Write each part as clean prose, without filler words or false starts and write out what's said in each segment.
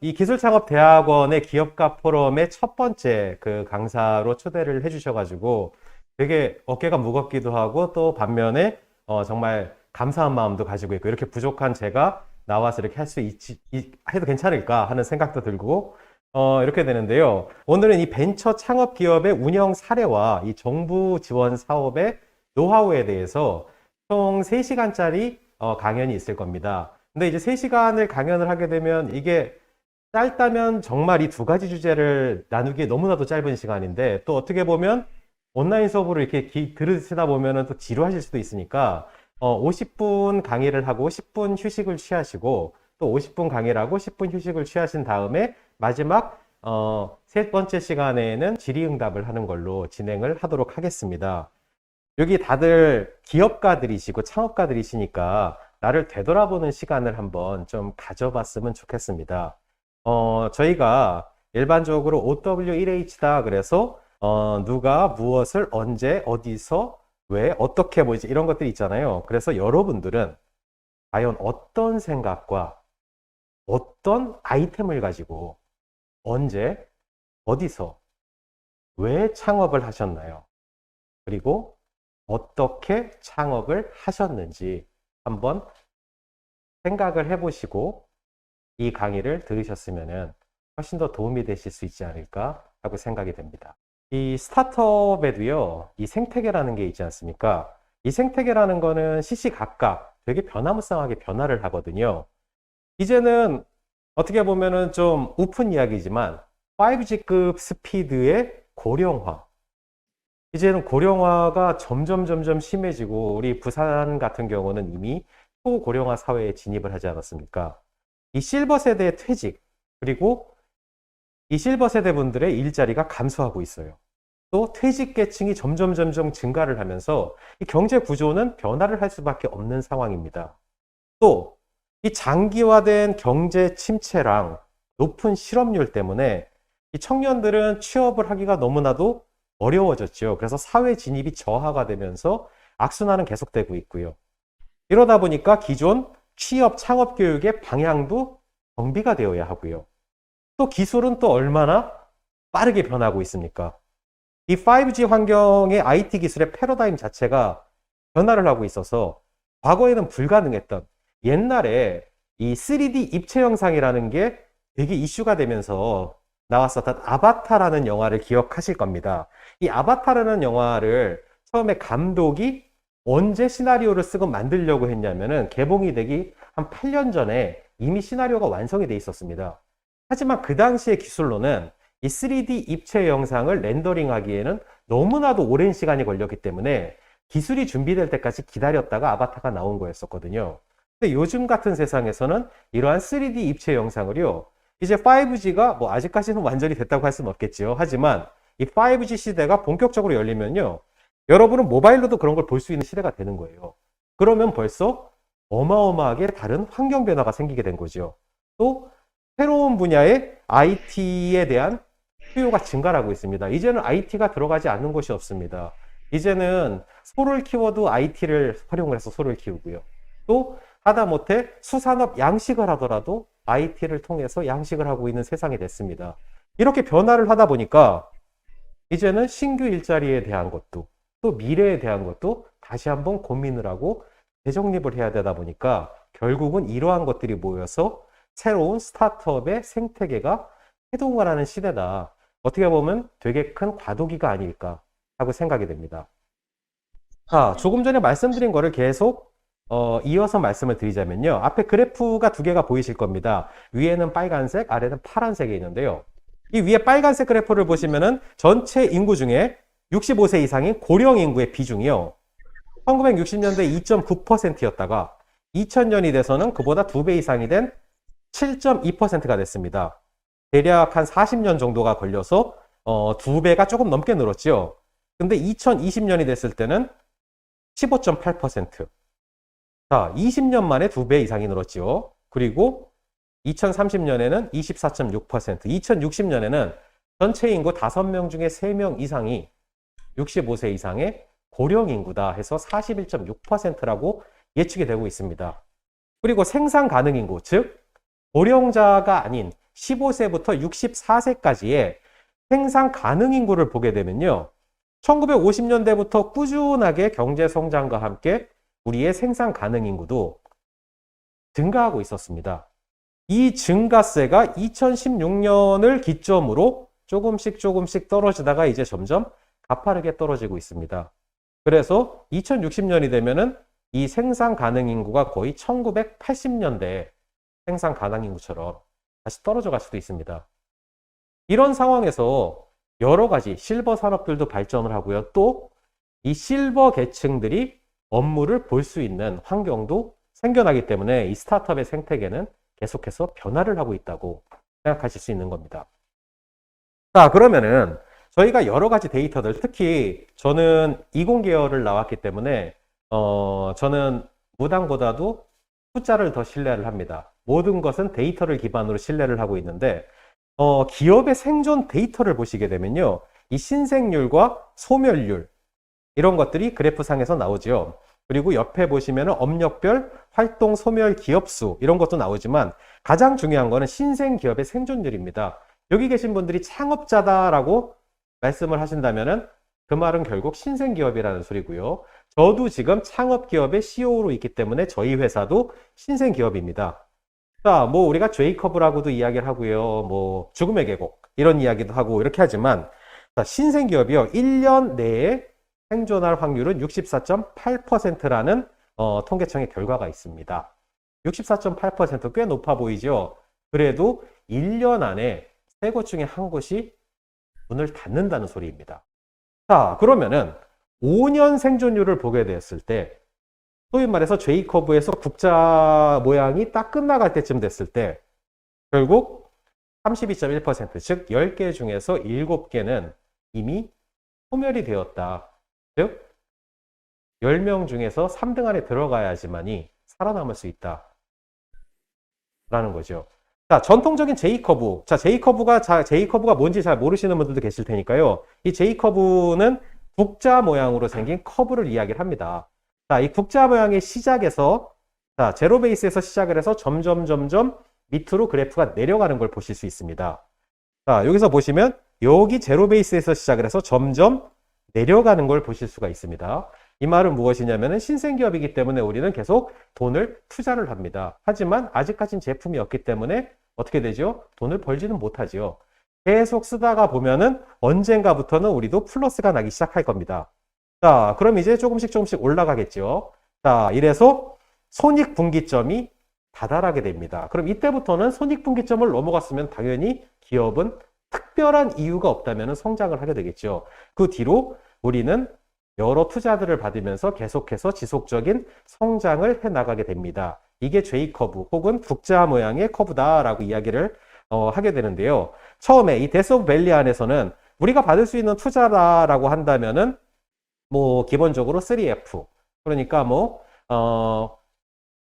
이 기술창업대학원의 기업가 포럼의 첫 번째 그 강사로 초대를 해주셔가지고 되게 어깨가 무겁기도 하고 또 반면에 정말 감사한 마음도 가지고 있고 이렇게 부족한 제가 나와서 이렇게 할 수 해도 괜찮을까 하는 생각도 들고 이렇게 되는데요. 오늘은 이 벤처 창업 기업의 운영 사례와 이 정부 지원 사업의 노하우에 대해서 총 3시간짜리 강연이 있을 겁니다. 근데 이제 3시간을 강연을 하게 되면 이게 짧다면 정말 이 두 가지 주제를 나누기에 너무나도 짧은 시간인데 또 어떻게 보면 온라인 수업으로 이렇게 들으시다 보면은 또 지루하실 수도 있으니까 50분 강의를 하고 10분 휴식을 취하시고 또 50분 강의를 하고 10분 휴식을 취하신 다음에 마지막 세 번째 시간에는 질의응답을 하는 걸로 진행을 하도록 하겠습니다. 여기 다들 기업가들이시고 창업가들이시니까 나를 되돌아보는 시간을 한번 좀 가져봤으면 좋겠습니다. 저희가 일반적으로 OW1H다 그래서 누가 무엇을 언제 어디서 왜 어떻게 뭐 이제 이런 것들이 있잖아요. 그래서 여러분들은 과연 어떤 생각과 어떤 아이템을 가지고 언제 어디서 왜 창업을 하셨나요? 그리고 어떻게 창업을 하셨는지 한번 생각을 해보시고 이 강의를 들으셨으면 훨씬 더 도움이 되실 수 있지 않을까 하고 생각이 됩니다. 이 스타트업에도요, 이 생태계라는 게 있지 않습니까? 이 생태계라는 거는 시시각각 되게 변화무쌍하게 변화를 하거든요. 이제는 어떻게 보면은 좀 우픈 이야기지만 5G급 스피드의 고령화. 이제는 고령화가 점점 심해지고 우리 부산 같은 경우는 이미 초고령화 사회에 진입을 하지 않았습니까? 이 실버 세대의 퇴직, 그리고 이 실버 세대 분들의 일자리가 감소하고 있어요. 또 퇴직 계층이 점점 증가를 하면서 이 경제 구조는 변화를 할 수밖에 없는 상황입니다. 또 이 장기화된 경제 침체랑 높은 실업률 때문에 이 청년들은 취업을 하기가 너무나도 어려워졌죠. 그래서 사회 진입이 저하가 되면서 악순환은 계속되고 있고요. 이러다 보니까 기존 취업 창업 교육의 방향도 정비가 되어야 하고요. 또 기술은 또 얼마나 빠르게 변하고 있습니까? 이 5G 환경의 IT 기술의 패러다임 자체가 변화를 하고 있어서 과거에는 불가능했던 옛날에 이 3D 입체 영상이라는 게 되게 이슈가 되면서 나왔었던 아바타라는 영화를 기억하실 겁니다. 이 아바타라는 영화를 처음에 감독이 언제 시나리오를 쓰고 만들려고 했냐면은 개봉이 되기 한 8년 전에 이미 시나리오가 완성이 돼 있었습니다. 하지만 그 당시의 기술로는 이 3D 입체 영상을 렌더링하기에는 너무나도 오랜 시간이 걸렸기 때문에 기술이 준비될 때까지 기다렸다가 아바타가 나온 거였었거든요. 근데 요즘 같은 세상에서는 이러한 3D 입체 영상을요, 이제 5G가 뭐 아직까지는 완전히 됐다고 할 수는 없겠지요. 하지만 이 5G 시대가 본격적으로 열리면요, 여러분은 모바일로도 그런 걸 볼 수 있는 시대가 되는 거예요. 그러면 벌써 어마어마하게 다른 환경 변화가 생기게 된 거죠. 또 새로운 분야의 IT에 대한 수요가 증가하고 있습니다. 이제는 IT가 들어가지 않는 곳이 없습니다. 이제는 소를 키워도 IT를 활용을 해서 소를 키우고요. 또 하다못해 수산업 양식을 하더라도 IT를 통해서 양식을 하고 있는 세상이 됐습니다. 이렇게 변화를 하다 보니까 이제는 신규 일자리에 대한 것도 또 미래에 대한 것도 다시 한번 고민을 하고 재정립을 해야 되다 보니까 결국은 이러한 것들이 모여서 새로운 스타트업의 생태계가 해동을 하는 시대다. 어떻게 보면 되게 큰 과도기가 아닐까 하고 생각이 됩니다. 조금 전에 말씀드린 거를 계속 이어서 말씀을 드리자면요. 앞에 그래프가 두 개가 보이실 겁니다. 위에는 빨간색, 아래는 파란색이 있는데요. 이 위에 빨간색 그래프를 보시면은 전체 인구 중에 65세 이상인 고령 인구의 비중이요. 1960년대 2.9%였다가 2000년이 돼서는 그보다 2배 이상이 된 7.2%가 됐습니다. 대략 한 40년 정도가 걸려서 2배가 조금 넘게 늘었죠. 근데 2020년이 됐을 때는 15.8%. 자, 20년 만에 2배 이상이 늘었죠. 그리고 2030년에는 24.6%, 2060년에는 전체 인구 5명 중에 3명 이상이 65세 이상의 고령 인구다 해서 41.6%라고 예측이 되고 있습니다. 그리고 생산 가능 인구, 즉 고령자가 아닌 15세부터 64세까지의 생산 가능 인구를 보게 되면요. 1950년대부터 꾸준하게 경제 성장과 함께 우리의 생산 가능 인구도 증가하고 있었습니다. 이 증가세가 2016년을 기점으로 조금씩 떨어지다가 이제 점점 가파르게 떨어지고 있습니다. 그래서 2060년이 되면은 이 생산 가능 인구가 거의 1980년대 생산 가능 인구처럼 다시 떨어져 갈 수도 있습니다. 이런 상황에서 여러 가지 실버 산업들도 발전을 하고요. 또 이 실버 계층들이 업무를 볼 수 있는 환경도 생겨나기 때문에 이 스타트업의 생태계는 계속해서 변화를 하고 있다고 생각하실 수 있는 겁니다. 자, 그러면은 저희가 여러 가지 데이터들, 특히 저는 이공계열을 나왔기 때문에 저는 무당보다도 숫자를 더 신뢰를 합니다. 모든 것은 데이터를 기반으로 신뢰를 하고 있는데 기업의 생존 데이터를 보시게 되면요. 이 신생률과 소멸률 이런 것들이 그래프상에서 나오죠. 그리고 옆에 보시면 업력별 활동 소멸 기업수 이런 것도 나오지만 가장 중요한 거는 신생 기업의 생존율입니다. 여기 계신 분들이 창업자다라고 말씀을 하신다면은 그 말은 결국 신생 기업이라는 소리고요. 저도 지금 창업 기업의 CEO로 있기 때문에 저희 회사도 신생 기업입니다. 자, 뭐 우리가 제이커브라고도 이야기를 하고요. 뭐 죽음의 계곡 이런 이야기도 하고 이렇게 하지만 자, 신생 기업이요. 1년 내에 생존할 확률은 64.8%라는 통계청의 결과가 있습니다. 64.8% 꽤 높아 보이죠? 그래도 1년 안에 세 곳 중에 한 곳이 문을 닫는다는 소리입니다. 자, 그러면은 5년 생존율을 보게 되었을 때 소위 말해서 J커브에서 국자 모양이 딱 끝나갈 때쯤 됐을 때 결국 32.1%, 즉 10개 중에서 7개는 이미 소멸이 되었다. 즉 10명 중에서 3등 안에 들어가야지만이 살아남을 수 있다 라는 거죠. 자, 전통적인 J커브. 자, J커브가 뭔지 잘 모르시는 분들도 계실 테니까요. 이 J커브는 국자 모양으로 생긴 커브를 이야기를 합니다. 자, 이 국자 모양의 시작에서 자, 제로 베이스에서 시작을 해서 점점 밑으로 그래프가 내려가는 걸 보실 수 있습니다. 자, 여기서 보시면 여기 제로 베이스에서 시작을 해서 점점 내려가는 걸 보실 수가 있습니다. 이 말은 무엇이냐면은 신생기업이기 때문에 우리는 계속 돈을 투자를 합니다. 하지만 아직까지는 제품이 없기 때문에 어떻게 되죠? 돈을 벌지는 못하죠. 계속 쓰다가 보면은 언젠가부터는 우리도 플러스가 나기 시작할 겁니다. 자, 그럼 이제 조금씩 올라가겠죠. 자, 이래서 손익분기점이 다다르게 됩니다. 그럼 이때부터는 손익분기점을 넘어갔으면 당연히 기업은 특별한 이유가 없다면 성장을 하게 되겠죠. 그 뒤로 우리는 여러 투자들을 받으면서 계속해서 지속적인 성장을 해나가게 됩니다. 이게 J커브 혹은 국자 모양의 커브다라고 이야기를 하게 되는데요. 처음에 이 데스 오브 밸리 안에서는 우리가 받을 수 있는 투자다라고 한다면은 뭐 기본적으로 3F 그러니까 뭐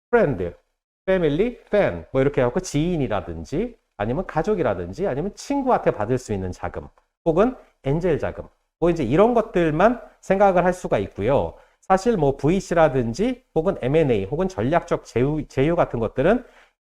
프렌드, 패밀리, 팬 뭐 이렇게 해갖고 지인이라든지 아니면 가족이라든지 아니면 친구한테 받을 수 있는 자금 혹은 엔젤 자금 뭐 이제 이런 것들만 생각을 할 수가 있고요. 사실 뭐 VC라든지 혹은 M&A 혹은 전략적 제휴 같은 것들은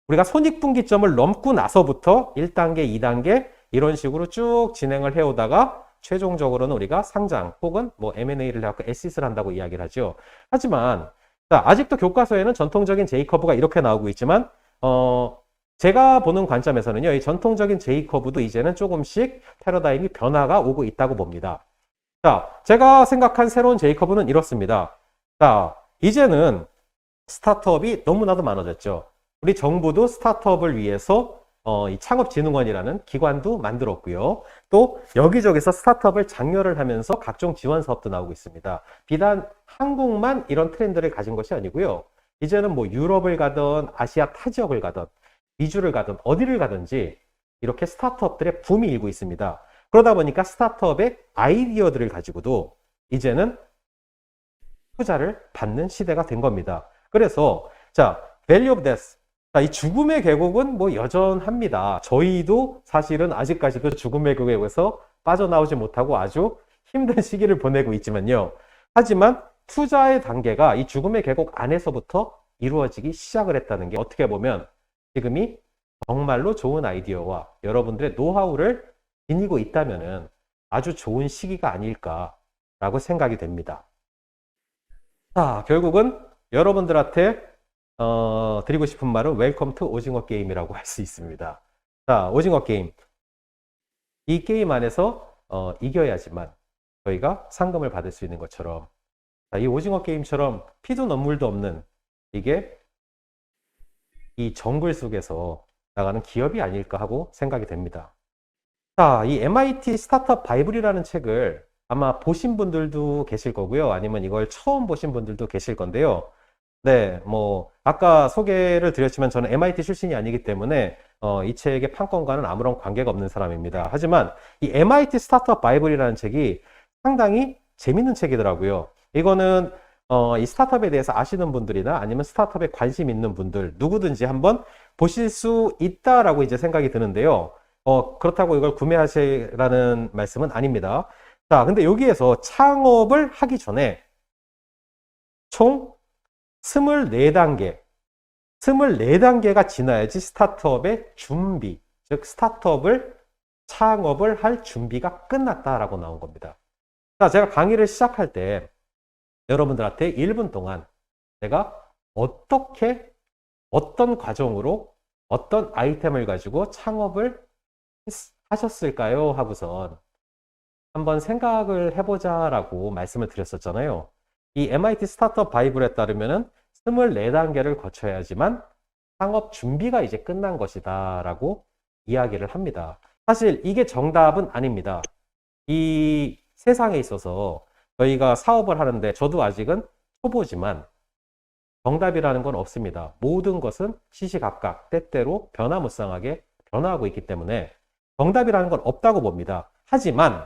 우리가 손익분기점을 넘고 나서부터 1단계, 2단계 이런 식으로 쭉 진행을 해오다가 최종적으로는 우리가 상장 혹은 뭐 M&A를 해갖고 엑시트를 한다고 이야기를 하죠. 하지만 자, 아직도 교과서에는 전통적인 J커브가 이렇게 나오고 있지만 제가 보는 관점에서는요, 이 전통적인 J커브도 이제는 조금씩 패러다임이 변화가 오고 있다고 봅니다. 자, 제가 생각한 새로운 J커브는 이렇습니다. 자, 이제는 스타트업이 너무나도 많아졌죠. 우리 정부도 스타트업을 위해서 이 창업진흥원이라는 기관도 만들었고요. 또 여기저기서 스타트업을 장려를 하면서 각종 지원 사업도 나오고 있습니다. 비단 한국만 이런 트렌드를 가진 것이 아니고요. 이제는 뭐 유럽을 가든 아시아 타 지역을 가든 미주를 가든 어디를 가든지 이렇게 스타트업들의 붐이 일고 있습니다. 그러다 보니까 스타트업의 아이디어들을 가지고도 이제는 투자를 받는 시대가 된 겁니다. 그래서 자, Value of Death. 자, 이 죽음의 계곡은 뭐 여전합니다. 저희도 사실은 아직까지도 죽음의 계곡에서 빠져나오지 못하고 아주 힘든 시기를 보내고 있지만요. 하지만 투자의 단계가 이 죽음의 계곡 안에서부터 이루어지기 시작을 했다는 게 어떻게 보면 지금이 정말로 좋은 아이디어와 여러분들의 노하우를 지니고 있다면은 아주 좋은 시기가 아닐까라고 생각이 됩니다. 자, 결국은 여러분들한테 드리고 싶은 말은 웰컴 투 오징어 게임이라고 할 수 있습니다. 자, 오징어 게임. 이 게임 안에서 이겨야지만 저희가 상금을 받을 수 있는 것처럼, 자, 이 오징어 게임처럼 피도 눈물도 없는 이게 이 정글 속에서 나가는 기업이 아닐까 하고 생각이 됩니다. 자, 이 MIT 스타트업 바이블이라는 책을 아마 보신 분들도 계실 거고요. 아니면 이걸 처음 보신 분들도 계실 건데요. 네, 뭐 아까 소개를 드렸지만 저는 MIT 출신이 아니기 때문에 이 책의 판권과는 아무런 관계가 없는 사람입니다. 하지만 이 MIT 스타트업 바이블이라는 책이 상당히 재밌는 책이더라고요. 이거는 이 스타트업에 대해서 아시는 분들이나 아니면 스타트업에 관심 있는 분들 누구든지 한번 보실 수 있다라고 이제 생각이 드는데요. 그렇다고 이걸 구매하시라는 말씀은 아닙니다. 자, 근데 여기에서 창업을 하기 전에 총 24단계, 24단계가 지나야지 스타트업의 준비, 즉 스타트업을 창업을 할 준비가 끝났다라고 나온 겁니다. 자, 제가 강의를 시작할 때 여러분들한테 1분 동안 내가 어떤 과정으로 어떤 아이템을 가지고 창업을 하셨을까요? 하고선 한번 생각을 해보자라고 말씀을 드렸었잖아요. 이 MIT 스타트업 바이블에 따르면은 24단계를 거쳐야지만 창업 준비가 이제 끝난 것이다 라고 이야기를 합니다. 사실 이게 정답은 아닙니다. 이 세상에 있어서 저희가 사업을 하는데 저도 아직은 초보지만 정답이라는 건 없습니다. 모든 것은 시시각각 때때로 변화무쌍하게 변화하고 있기 때문에 정답이라는 건 없다고 봅니다. 하지만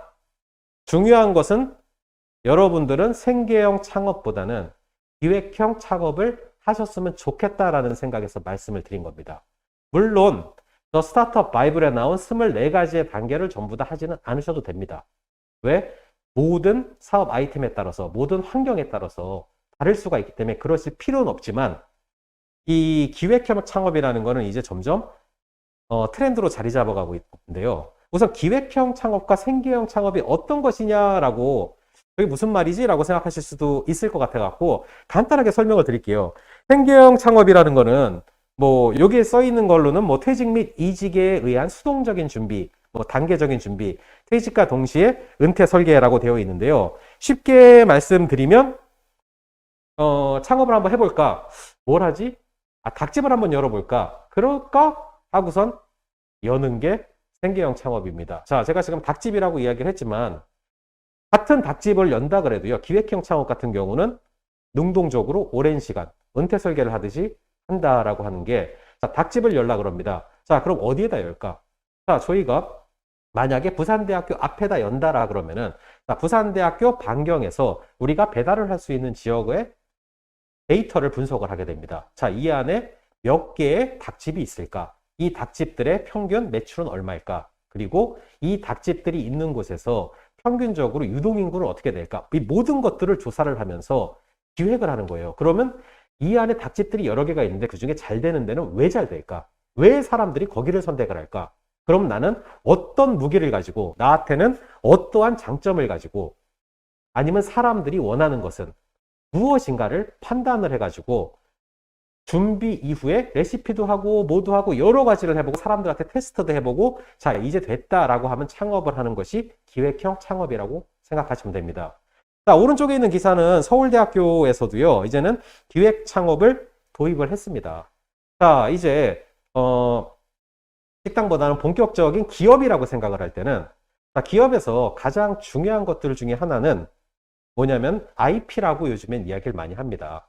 중요한 것은 여러분들은 생계형 창업보다는 기획형 창업을 하셨으면 좋겠다라는 생각에서 말씀을 드린 겁니다. 물론 저 스타트업 바이블에 나온 24가지의 단계를 전부 다 하지는 않으셔도 됩니다. 왜? 모든 사업 아이템에 따라서 모든 환경에 따라서 다를 수가 있기 때문에 그러실 필요는 없지만 이 기획형 창업이라는 거는 이제 점점 트렌드로 자리 잡아가고 있는데요. 우선 기획형 창업과 생계형 창업이 어떤 것이냐라고 그게 무슨 말이지? 라고 생각하실 수도 있을 것 같아 갖고 간단하게 설명을 드릴게요. 생계형 창업이라는 거는 뭐 여기에 써 있는 걸로는 뭐 퇴직 및 이직에 의한 수동적인 준비, 뭐 단계적인 준비, 퇴직과 동시에 은퇴 설계라고 되어 있는데요. 쉽게 말씀드리면 창업을 한번 해볼까? 뭘 하지? 닭집을 한번 열어볼까? 그럴까? 하고선 여는 게 생계형 창업입니다. 자, 제가 지금 닭집이라고 이야기를 했지만 같은 닭집을 연다 그래도요, 기획형 창업 같은 경우는 능동적으로 오랜 시간 은퇴 설계를 하듯이 한다라고 하는 게, 자, 닭집을 열라 그럽니다. 자, 그럼 어디에다 열까? 자, 저희가 만약에 부산대학교 앞에다 연다라 그러면은, 자, 부산대학교 반경에서 우리가 배달을 할 수 있는 지역의 데이터를 분석을 하게 됩니다. 자, 이 안에 몇 개의 닭집이 있을까? 이 닭집들의 평균 매출은 얼마일까? 그리고 이 닭집들이 있는 곳에서 평균적으로 유동인구는 어떻게 될까? 이 모든 것들을 조사를 하면서 기획을 하는 거예요. 그러면 이 안에 닭집들이 여러 개가 있는데 그중에 잘 되는 데는 왜 잘 될까? 왜 사람들이 거기를 선택을 할까? 그럼 나는 어떤 무기를 가지고, 나한테는 어떠한 장점을 가지고, 아니면 사람들이 원하는 것은 무엇인가를 판단을 해가지고 준비 이후에 레시피도 하고 뭐도 하고 여러 가지를 해보고 사람들한테 테스트도 해보고, 자, 이제 됐다라고 하면 창업을 하는 것이 기획형 창업이라고 생각하시면 됩니다. 자, 오른쪽에 있는 기사는 서울대학교에서도요, 이제는 기획 창업을 도입을 했습니다. 자, 이제 식당보다는 본격적인 기업이라고 생각을 할 때는, 자, 기업에서 가장 중요한 것들 중에 하나는 뭐냐면 IP라고 요즘엔 이야기를 많이 합니다.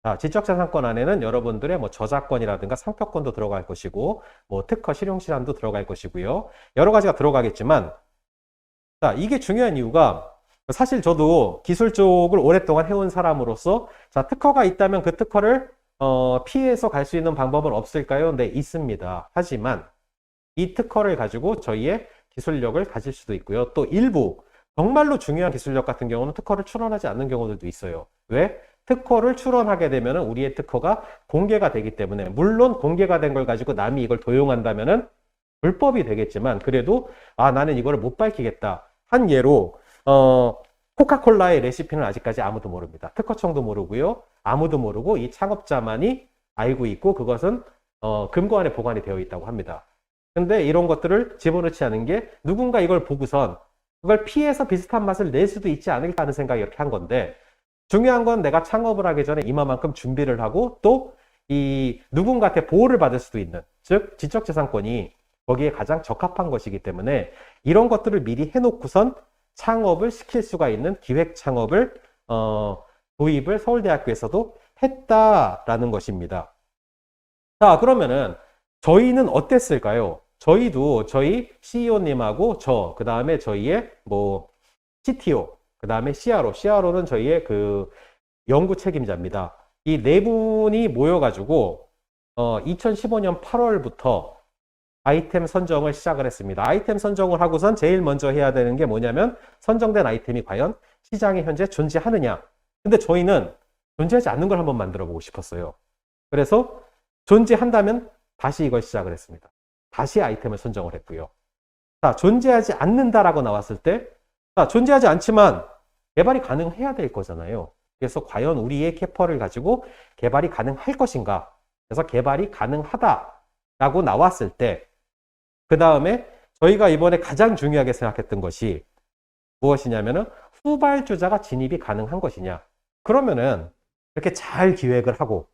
자, 지적재산권 안에는 여러분들의 뭐 저작권이라든가 상표권도 들어갈 것이고, 뭐 특허 실용실안도 들어갈 것이고요. 여러 가지가 들어가겠지만, 자, 이게 중요한 이유가, 사실 저도 기술 쪽을 오랫동안 해온 사람으로서, 자, 특허가 있다면 그 특허를 피해서 갈 수 있는 방법은 없을까요? 네, 있습니다. 하지만 이 특허를 가지고 저희의 기술력을 가질 수도 있고요. 또 일부 정말로 중요한 기술력 같은 경우는 특허를 출원하지 않는 경우들도 있어요. 왜? 특허를 출원하게 되면 우리의 특허가 공개가 되기 때문에, 물론 공개가 된 걸 가지고 남이 이걸 도용한다면은 불법이 되겠지만, 그래도 나는 이거를 못 밝히겠다 한 예로 코카콜라의 레시피는 아직까지 아무도 모릅니다. 특허청도 모르고요, 아무도 모르고 이 창업자만이 알고 있고, 그것은 금고 안에 보관이 되어 있다고 합니다. 근데 이런 것들을 집어넣지 않은 게, 누군가 이걸 보고선 그걸 피해서 비슷한 맛을 낼 수도 있지 않을까 하는 생각이 이렇게 한 건데, 중요한 건 내가 창업을 하기 전에 이만큼 준비를 하고, 또 이 누군가한테 보호를 받을 수도 있는, 즉 지적재산권이 거기에 가장 적합한 것이기 때문에, 이런 것들을 미리 해놓고선 창업을 시킬 수가 있는 기획 창업을 도입을 서울대학교에서도 했다라는 것입니다. 자, 그러면은 저희는 어땠을까요? 저희도 저희 CEO님하고 그 다음에 저희의 CTO, 그 다음에 CRO는 저희의 그 연구 책임자입니다. 이 네 분이 모여가지고 2015년 8월부터 아이템 선정을 시작을 했습니다. 아이템 선정을 하고선 제일 먼저 해야 되는 게 뭐냐면, 선정된 아이템이 과연 시장에 현재 존재하느냐. 근데 저희는 존재하지 않는 걸 한번 만들어 보고 싶었어요. 그래서 존재한다면 다시 이걸 시작을 했습니다. 다시 아이템을 선정을 했고요. 자, 존재하지 않는다라고 나왔을 때, 존재하지 않지만 개발이 가능해야 될 거잖아요. 그래서 과연 우리의 캐퍼를 가지고 개발이 가능할 것인가. 그래서 개발이 가능하다라고 나왔을 때, 그 다음에 저희가 이번에 가장 중요하게 생각했던 것이 무엇이냐면은, 후발주자가 진입이 가능한 것이냐. 그러면은 이렇게 잘 기획을 하고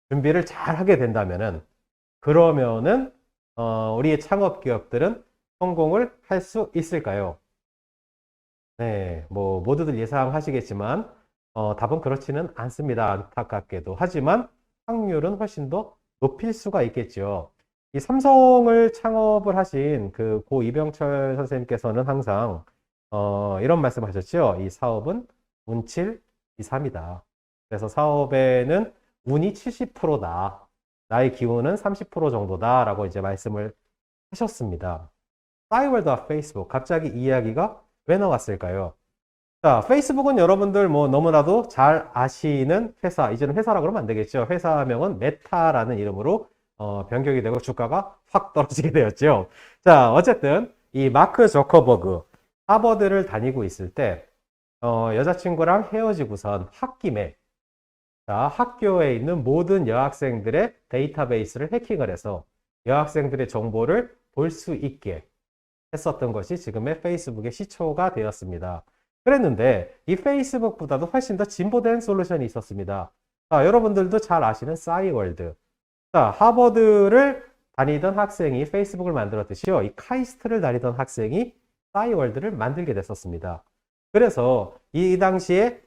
준비를 잘 하게 된다면은, 그러면은 우리의 창업 기업들은 성공을 할 수 있을까요? 네, 모두들 예상하시겠지만 답은 그렇지는 않습니다. 안타깝게도. 하지만 확률은 훨씬 더 높일 수가 있겠죠. 이 삼성을 창업을 하신 그 고 이병철 선생님께서는 항상 이런 말씀 하셨죠. 이 사업은 운7, 이3이다. 그래서 사업에는 운이 70%다. 나의 기운은 30% 정도다. 라고 이제 말씀을 하셨습니다. 싸이월드와 페이스북, 갑자기 이야기가 왜 나왔을까요? 자, 페이스북은 여러분들 너무나도 잘 아시는 회사, 이제는 회사라고 그러면 안 되겠죠. 회사명은 메타라는 이름으로 변경이 되고 주가가 확 떨어지게 되었죠. 자, 어쨌든 이 마크 저커버그, 하버드를 다니고 있을 때 여자친구랑 헤어지고선 홧김에, 자, 학교에 있는 모든 여학생들의 데이터베이스를 해킹을 해서 여학생들의 정보를 볼 수 있게 했었던 것이 지금의 페이스북의 시초가 되었습니다. 그랬는데 이 페이스북보다도 훨씬 더 진보된 솔루션이 있었습니다. 자, 여러분들도 잘 아시는 싸이월드. 자, 하버드를 다니던 학생이 페이스북을 만들었듯이요, 이 카이스트를 다니던 학생이 싸이월드를 만들게 됐었습니다. 그래서 이 당시에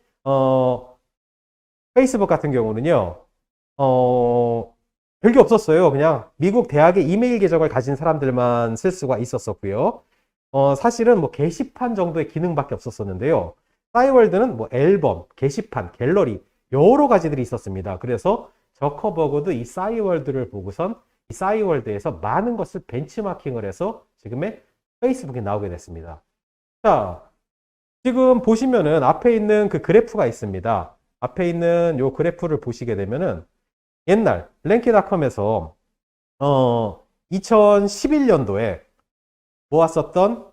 페이스북 같은 경우는요, 별게 없었어요. 그냥 미국 대학의 이메일 계정을 가진 사람들만 쓸 수가 있었었고요. 사실은 게시판 정도의 기능밖에 없었었는데요. 싸이월드는 앨범, 게시판, 갤러리 여러 가지들이 있었습니다. 그래서 저커버그도 이 싸이월드를 보고선 이 싸이월드에서 많은 것을 벤치마킹을 해서 지금의 페이스북에 나오게 됐습니다. 자, 지금 보시면은 앞에 있는 그 그래프가 있습니다. 앞에 있는 요 그래프를 보시게 되면은 옛날 랭키닷컴에서 2011년도에 모았었던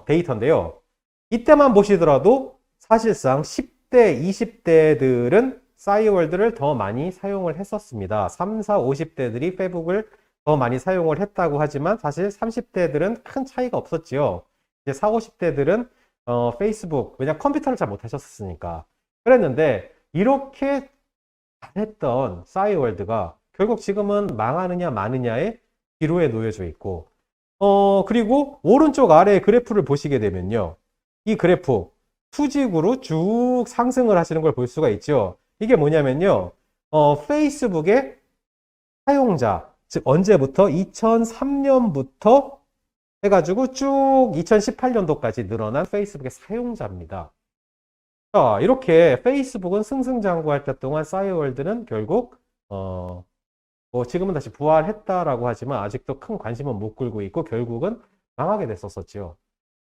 데이터인데요. 이때만 보시더라도 사실상 10대, 20대들은 싸이월드를 더 많이 사용을 했었습니다. 3, 4, 50대들이 페이북을 더 많이 사용을 했다고 하지만 사실 30대들은 큰 차이가 없었지요. 이제 4, 50대들은 페이스북, 왜냐 컴퓨터를 잘 못하셨으니까 그랬는데, 이렇게 잘했던 싸이월드가 결국 지금은 망하느냐 마느냐의 기로에 놓여져 있고, 그리고 오른쪽 아래 그래프를 보시게 되면요, 이 그래프 수직으로 쭉 상승을 하시는 걸 볼 수가 있죠. 이게 뭐냐면요, 페이스북의 사용자, 즉 언제부터 2003년부터 해가지고 쭉 2018년도까지 늘어난 페이스북의 사용자입니다. 자, 이렇게 페이스북은 승승장구할 때 동안 싸이월드는 결국 지금은 다시 부활했다라고 하지만 아직도 큰 관심은 못 끌고 있고 결국은 망하게 됐었었죠.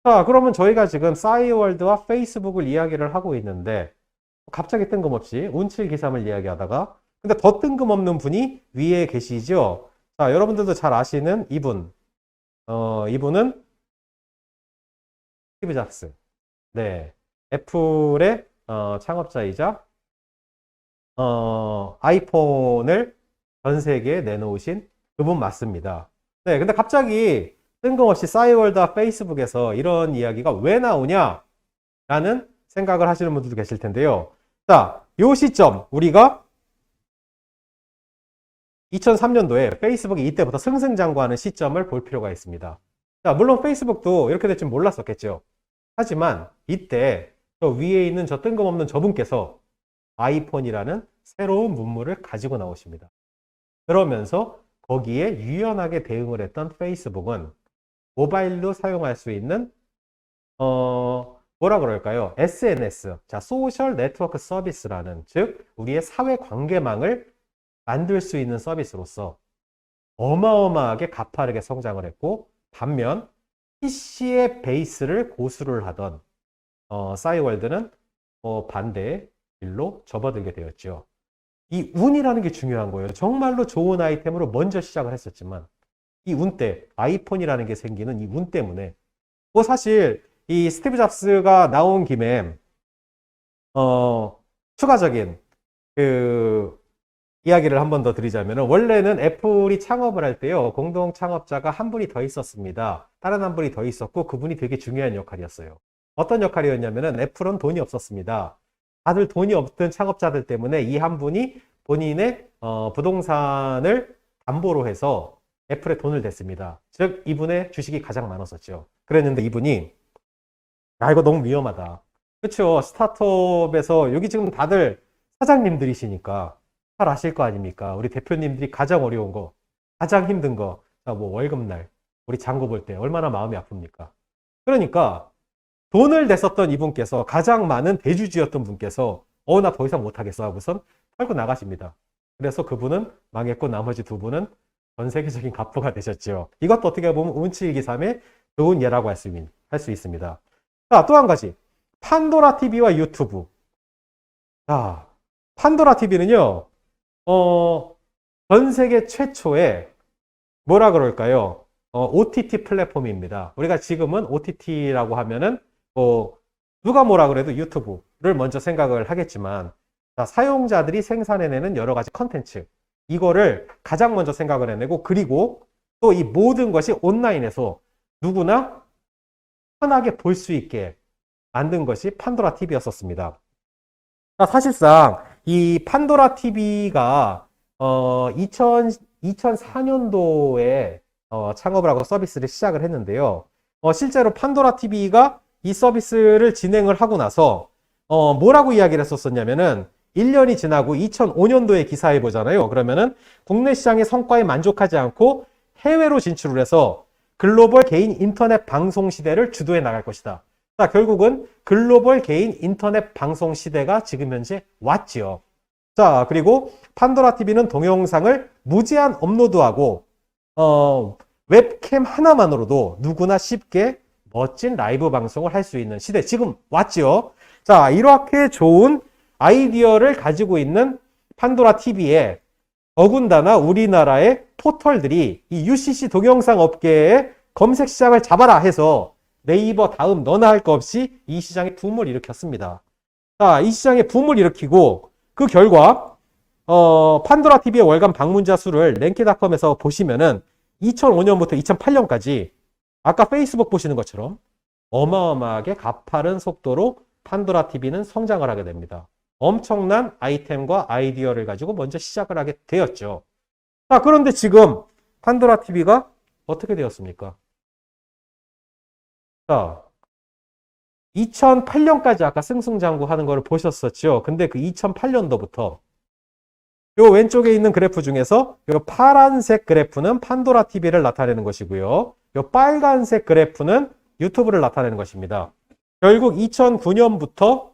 자, 그러면 저희가 지금 싸이월드와 페이스북을 이야기를 하고 있는데 갑자기 뜬금없이 운칠기삼을 이야기하다가 근데 더 뜬금없는 분이 위에 계시죠. 자, 여러분들도 잘 아시는 이분. 이분은 스티브 잡스. 네. 애플의 창업자이자 아이폰을 전 세계에 내놓으신 그분 맞습니다. 네, 근데 갑자기 뜬금없이 싸이월드와 페이스북에서 이런 이야기가 왜 나오냐? 라는 생각을 하시는 분들도 계실 텐데요. 자, 요 시점, 우리가 2003년도에 페이스북이 이때부터 승승장구하는 시점을 볼 필요가 있습니다. 자, 물론 페이스북도 이렇게 될 줄 몰랐었겠죠. 하지만 이때 저 위에 있는 저 뜬금없는 저분께서 아이폰이라는 새로운 문물을 가지고 나오십니다. 그러면서 거기에 유연하게 대응을 했던 페이스북은 모바일로 사용할 수 있는 뭐라 그럴까요? SNS, 자, 소셜 네트워크 서비스라는, 즉 우리의 사회 관계망을 만들 수 있는 서비스로서 어마어마하게 가파르게 성장을 했고, 반면 PC의 베이스를 고수를 하던 싸이월드는 반대의 길로 접어들게 되었죠. 이 운이라는 게 중요한 거예요. 정말로 좋은 아이템으로 먼저 시작을 했었지만 이 운 때, 아이폰이라는 게 생기는 이 운 때문에 사실 이 스티브 잡스가 나온 김에 추가적인 그 이야기를 한 번 더 드리자면, 원래는 애플이 창업을 할 때요, 공동 창업자가 한 분이 더 있었습니다. 다른 한 분이 더 있었고 그분이 되게 중요한 역할이었어요. 어떤 역할이었냐면은, 애플은 돈이 없었습니다. 다들 돈이 없던 창업자들 때문에 이 한 분이 본인의 부동산을 담보로 해서 애플에 돈을 댔습니다. 즉 이분의 주식이 가장 많았었죠. 그랬는데 이분이 이거 너무 위험하다. 그렇죠. 스타트업에서 여기 지금 다들 사장님들이시니까 잘 아실 거 아닙니까? 우리 대표님들이 가장 어려운 거, 가장 힘든 거, 뭐 월급날, 우리 장고 볼 때 얼마나 마음이 아픕니까? 그러니까 돈을 냈었던 이분께서, 가장 많은 대주주였던 분께서 나 더 이상 못하겠어 하고선 털고 나가십니다. 그래서 그분은 망했고 나머지 두 분은 전 세계적인 갑부가 되셨죠. 이것도 어떻게 보면 운치일기삼의 좋은 예라고 할 수 있습니다. 자, 또 한 가지. 판도라 TV와 유튜브. 자, 판도라 TV는요, 전 세계 최초의 뭐라 그럴까요? OTT 플랫폼입니다. 우리가 지금은 OTT라고 하면은 누가 뭐라 그래도 유튜브를 먼저 생각을 하겠지만, 자, 사용자들이 생산해내는 여러 가지 컨텐츠, 이거를 가장 먼저 생각을 해내고, 그리고 또 이 모든 것이 온라인에서 누구나 편하게 볼 수 있게 만든 것이 판도라 TV였었습니다. 사실상 이 판도라 TV가 2004년도에 창업을 하고 서비스를 시작을 했는데요. 실제로 판도라 TV가 이 서비스를 진행을 하고 나서 뭐라고 이야기를 했었냐면은, 1년이 지나고 2005년도에 기사해 보잖아요. 그러면은 국내 시장의 성과에 만족하지 않고 해외로 진출을 해서 글로벌 개인 인터넷 방송 시대를 주도해 나갈 것이다. 자, 결국은 글로벌 개인 인터넷 방송 시대가 지금 현재 왔지요. 자, 그리고 판도라 TV는 동영상을 무제한 업로드하고 웹캠 하나만으로도 누구나 쉽게 멋진 라이브 방송을 할 수 있는 시대, 지금 왔지요. 자, 이렇게 좋은 아이디어를 가지고 있는 판도라 TV에 더군다나 우리나라의 포털들이 이 UCC 동영상 업계의 검색 시장을 잡아라 해서 네이버 다음 너나 할 거 없이 이 시장에 붐을 일으켰습니다. 자, 이 시장에 붐을 일으키고 그 결과 판도라 TV의 월간 방문자 수를 랭키닷컴에서 보시면은 2005년부터 2008년까지 아까 페이스북 보시는 것처럼 어마어마하게 가파른 속도로 판도라 TV는 성장을 하게 됩니다. 엄청난 아이템과 아이디어를 가지고 먼저 시작을 하게 되었죠. 자, 그런데 지금 판도라 TV가 어떻게 되었습니까? 자, 2008년까지 아까 승승장구 하는 거를 보셨었죠. 근데 그 2008년도부터 요 왼쪽에 있는 그래프 중에서 요 파란색 그래프는 판도라 TV를 나타내는 것이고요. 요 빨간색 그래프는 유튜브를 나타내는 것입니다. 결국 2009년부터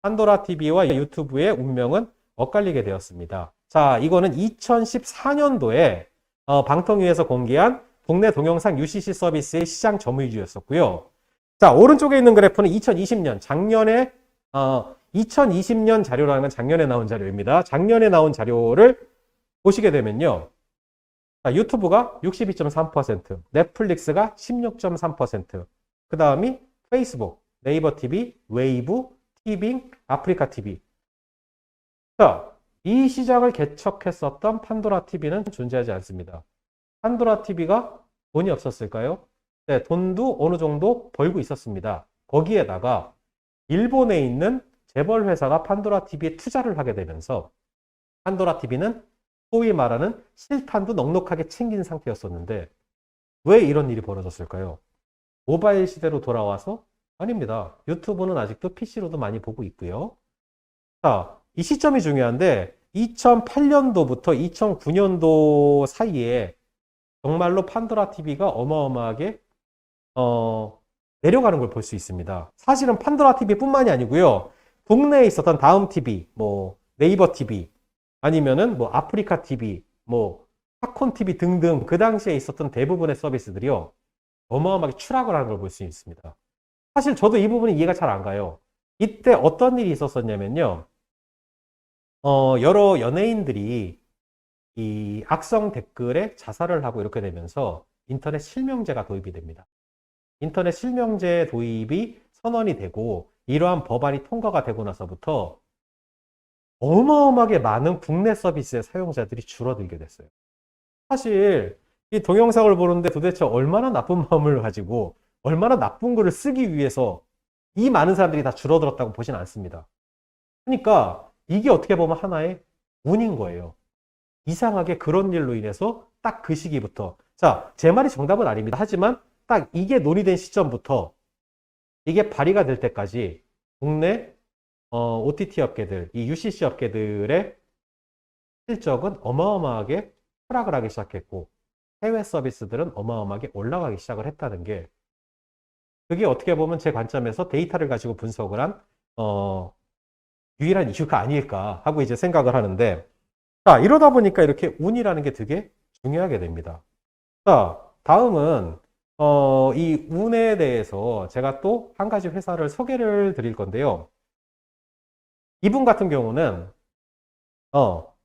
판도라 TV와 유튜브의 운명은 엇갈리게 되었습니다. 자, 이거는 2014년도에 방통위에서 공개한 국내 동영상 UCC 서비스의 시장 점유율이었었고요. 자, 오른쪽에 있는 그래프는 2020년 작년에 2020년 자료라는 건 작년에 나온 자료입니다. 작년에 나온 자료를 보시게 되면요. 자, 유튜브가 62.3%, 넷플릭스가 16.3%, 그 다음이 페이스북, 네이버 TV, 웨이브, 티빙, 아프리카 TV. 자, 이 시장을 개척했었던 판도라 TV는 존재하지 않습니다. 판도라 TV가 돈이 없었을까요? 네, 돈도 어느 정도 벌고 있었습니다. 거기에다가 일본에 있는 재벌 회사가 판도라 TV에 투자를 하게 되면서 판도라 TV는 소위 말하는 실탄도 넉넉하게 챙긴 상태였었는데 왜 이런 일이 벌어졌을까요? 모바일 시대로 돌아와서? 아닙니다. 유튜브는 아직도 PC로도 많이 보고 있고요. 자, 이 시점이 중요한데 2008년도부터 2009년도 사이에 정말로 판도라 TV가 어마어마하게 내려가는 걸 볼 수 있습니다. 사실은 판도라 TV뿐만이 아니고요. 국내에 있었던 다음 TV, 뭐 네이버 TV, 아니면은 뭐 아프리카 TV, 뭐 팝콘 TV 등등 그 당시에 있었던 대부분의 서비스들이요. 어마어마하게 추락을 하는 걸 볼 수 있습니다. 사실 저도 이 부분이 이해가 잘 안 가요. 이때 어떤 일이 있었었냐면요. 여러 연예인들이 이 악성 댓글에 자살을 하고 이렇게 되면서 인터넷 실명제가 도입이 됩니다. 인터넷 실명제 도입이 선언이 되고 이러한 법안이 통과가 되고 나서부터 어마어마하게 많은 국내 서비스의 사용자들이 줄어들게 됐어요. 사실 이 동영상을 보는데 도대체 얼마나 나쁜 마음을 가지고 얼마나 나쁜 글을 쓰기 위해서 이 많은 사람들이 다 줄어들었다고 보진 않습니다. 그러니까 이게 어떻게 보면 하나의 운인 거예요. 이상하게 그런 일로 인해서 딱 그 시기부터, 자, 제 말이 정답은 아닙니다. 하지만 딱 이게 논의된 시점부터 이게 발의가 될 때까지 국내 OTT 업계들, 이 UCC 업계들의 실적은 어마어마하게 하락을 하기 시작했고 해외 서비스들은 어마어마하게 올라가기 시작을 했다는 게 그게 어떻게 보면 제 관점에서 데이터를 가지고 분석을 한 유일한 이유가 아닐까 하고 이제 생각을 하는데, 자, 이러다 보니까 이렇게 운이라는 게 되게 중요하게 됩니다. 자, 다음은 이 운에 대해서 제가 또 한 가지 회사를 소개를 드릴 건데요. 이분 같은 경우는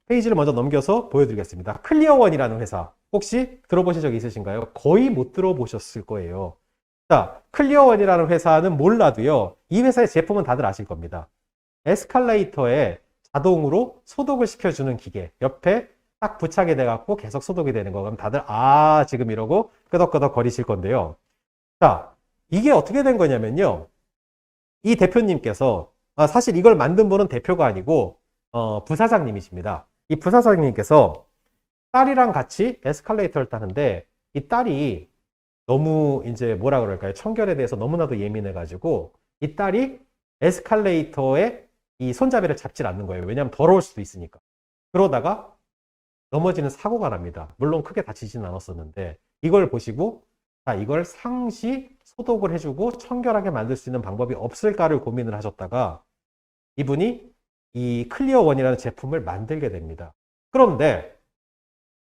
페이지를 먼저 넘겨서 보여드리겠습니다. 클리어원이라는 회사 혹시 들어보신 적 있으신가요? 거의 못 들어보셨을 거예요. 자, 클리어원이라는 회사는 몰라도요, 이 회사의 제품은 다들 아실 겁니다. 에스컬레이터에 자동으로 소독을 시켜주는 기계 옆에 딱 부착이 돼갖고 계속 소독이 되는 거. 그럼 다들 지금 이러고 끄덕끄덕 거리실 건데요. 자, 이게 어떻게 된 거냐면요. 이 대표님께서 사실 이걸 만든 분은 대표가 아니고 부사장님이십니다. 이 부사장님께서 딸이랑 같이 에스컬레이터를 타는데 이 딸이 너무 이제 뭐라 그럴까요? 청결에 대해서 너무나도 예민해가지고 이 딸이 에스컬레이터에 이 손잡이를 잡질 않는 거예요. 왜냐하면 더러울 수도 있으니까. 그러다가 넘어지는 사고가 납니다. 물론 크게 다치지는 않았었는데 이걸 보시고 이걸 상시 소독을 해주고 청결하게 만들 수 있는 방법이 없을까를 고민을 하셨다가 이분이 이 클리어원이라는 제품을 만들게 됩니다. 그런데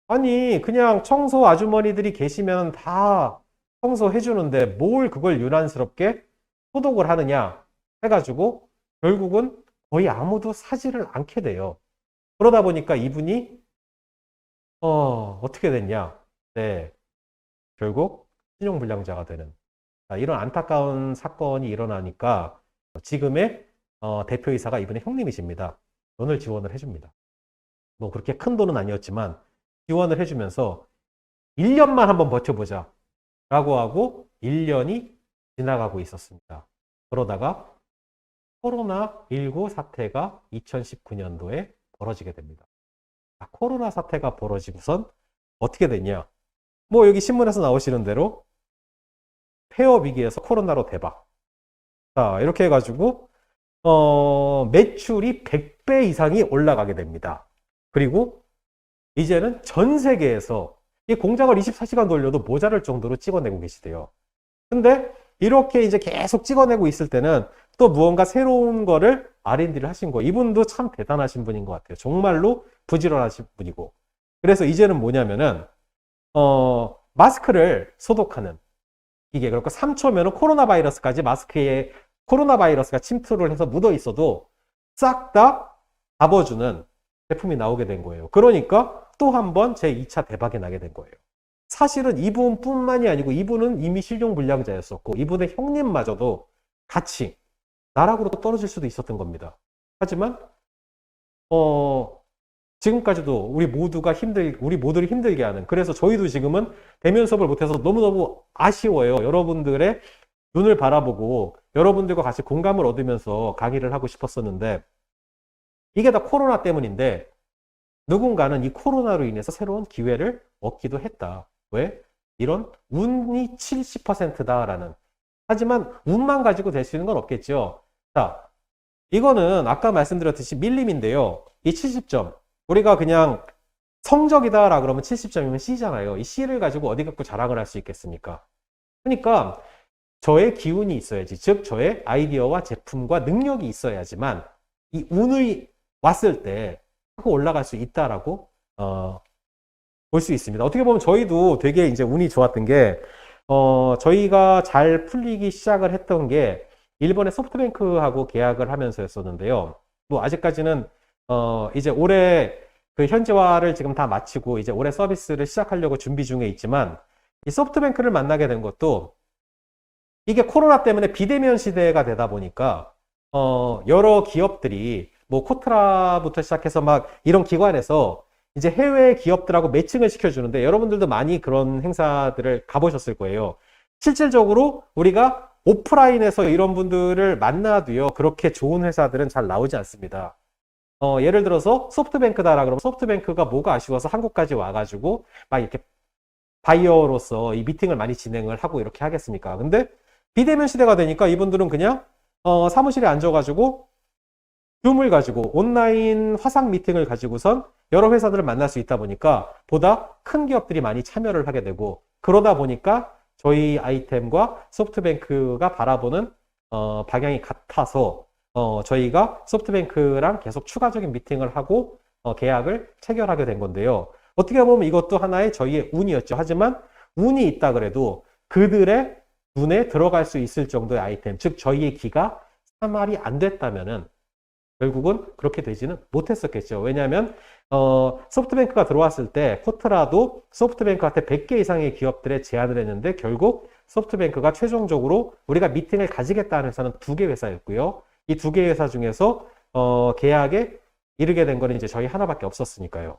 아니 그냥 청소 아주머니들이 계시면 다 청소해 주는데 뭘 그걸 유난스럽게 소독을 하느냐 해가지고 결국은 거의 아무도 사지를 않게 돼요. 그러다 보니까 이분이 어떻게 됐냐? 네, 결국 신용불량자가 되는 이런 안타까운 사건이 일어나니까 지금의 대표이사가 이분의 형님이십니다. 돈을 지원을 해줍니다. 뭐 그렇게 큰 돈은 아니었지만 지원을 해주면서 1년만 한번 버텨보자 라고 하고 1년이 지나가고 있었습니다. 그러다가 코로나19 사태가 2019년도에 벌어지게 됩니다. 코로나 사태가 벌어지고선 어떻게 됐냐? 뭐 여기 신문에서 나오시는 대로 폐업 위기에서 코로나로 대박. 자, 이렇게 해가지고 매출이 100배 이상이 올라가게 됩니다. 그리고 이제는 전 세계에서 이 공장을 24시간 돌려도 모자랄 정도로 찍어내고 계시대요. 근데 이렇게 이제 계속 찍어내고 있을 때는 또 무언가 새로운 거를 R&D를 하신 거. 이분도 참 대단하신 분인 것 같아요. 정말로 부지런하신 분이고. 그래서 이제는 뭐냐면은 마스크를 소독하는 기계. 그러니까 3초면은 코로나 바이러스까지 마스크에 코로나 바이러스가 침투를 해서 묻어 있어도 싹 다 잡아주는 제품이 나오게 된 거예요. 그러니까 또 한 번 제 2차 대박이 나게 된 거예요. 사실은 이분뿐만이 아니고 이분은 이미 실종 불량자였었고 이분의 형님마저도 같이 나락으로 떨어질 수도 있었던 겁니다. 하지만 지금까지도 우리 모두를 힘들게 하는, 그래서 저희도 지금은 대면 수업을 못해서 너무너무 아쉬워요. 여러분들의 눈을 바라보고 여러분들과 같이 공감을 얻으면서 강의를 하고 싶었었는데 이게 다 코로나 때문인데 누군가는 이 코로나로 인해서 새로운 기회를 얻기도 했다. 왜? 이런 운이 70%다라는. 하지만 운만 가지고 될 수 있는 건 없겠죠. 자, 이거는 아까 말씀드렸듯이 밀림인데요. 이 70점. 우리가 그냥 성적이다라 그러면 70점이면 C잖아요. 이 C를 가지고 어디 갖고 자랑을 할 수 있겠습니까? 그러니까 저의 기운이 있어야지. 즉, 저의 아이디어와 제품과 능력이 있어야지만 이 운이 왔을 때 하고 올라갈 수 있다라고 볼 수 있습니다. 어떻게 보면 저희도 되게 이제 운이 좋았던 게 저희가 잘 풀리기 시작을 했던 게 일본의 소프트뱅크하고 계약을 하면서였었는데요. 뭐 아직까지는 이제 올해 그 현지화를 지금 다 마치고 이제 올해 서비스를 시작하려고 준비 중에 있지만 이 소프트뱅크를 만나게 된 것도 이게 코로나 때문에 비대면 시대가 되다 보니까 여러 기업들이 뭐 코트라부터 시작해서 막 이런 기관에서 이제 해외 기업들하고 매칭을 시켜주는데 여러분들도 많이 그런 행사들을 가보셨을 거예요. 실질적으로 우리가 오프라인에서 이런 분들을 만나도요, 그렇게 좋은 회사들은 잘 나오지 않습니다. 예를 들어서 소프트뱅크다라 그러면 소프트뱅크가 뭐가 아쉬워서 한국까지 와가지고 막 이렇게 바이어로서 이 미팅을 많이 진행을 하고 이렇게 하겠습니까? 근데 비대면 시대가 되니까 이분들은 그냥 사무실에 앉아가지고 줌을 가지고 온라인 화상 미팅을 가지고선 여러 회사들을 만날 수 있다 보니까 보다 큰 기업들이 많이 참여를 하게 되고, 그러다 보니까 저희 아이템과 소프트뱅크가 바라보는 방향이 같아서 저희가 소프트뱅크랑 계속 추가적인 미팅을 하고 계약을 체결하게 된 건데요. 어떻게 보면 이것도 하나의 저희의 운이었죠. 하지만 운이 있다 그래도 그들의 눈에 들어갈 수 있을 정도의 아이템, 즉 저희의 기가 사말이 안 됐다면은 결국은 그렇게 되지는 못했었겠죠. 왜냐하면 소프트뱅크가 들어왔을 때 코트라도 소프트뱅크한테 100개 이상의 기업들에 제안을 했는데 결국 소프트뱅크가 최종적으로 우리가 미팅을 가지겠다는 회사는 2개 회사였고요. 이 2개 회사 중에서 계약에 이르게 된 거는 이제 저희 하나밖에 없었으니까요.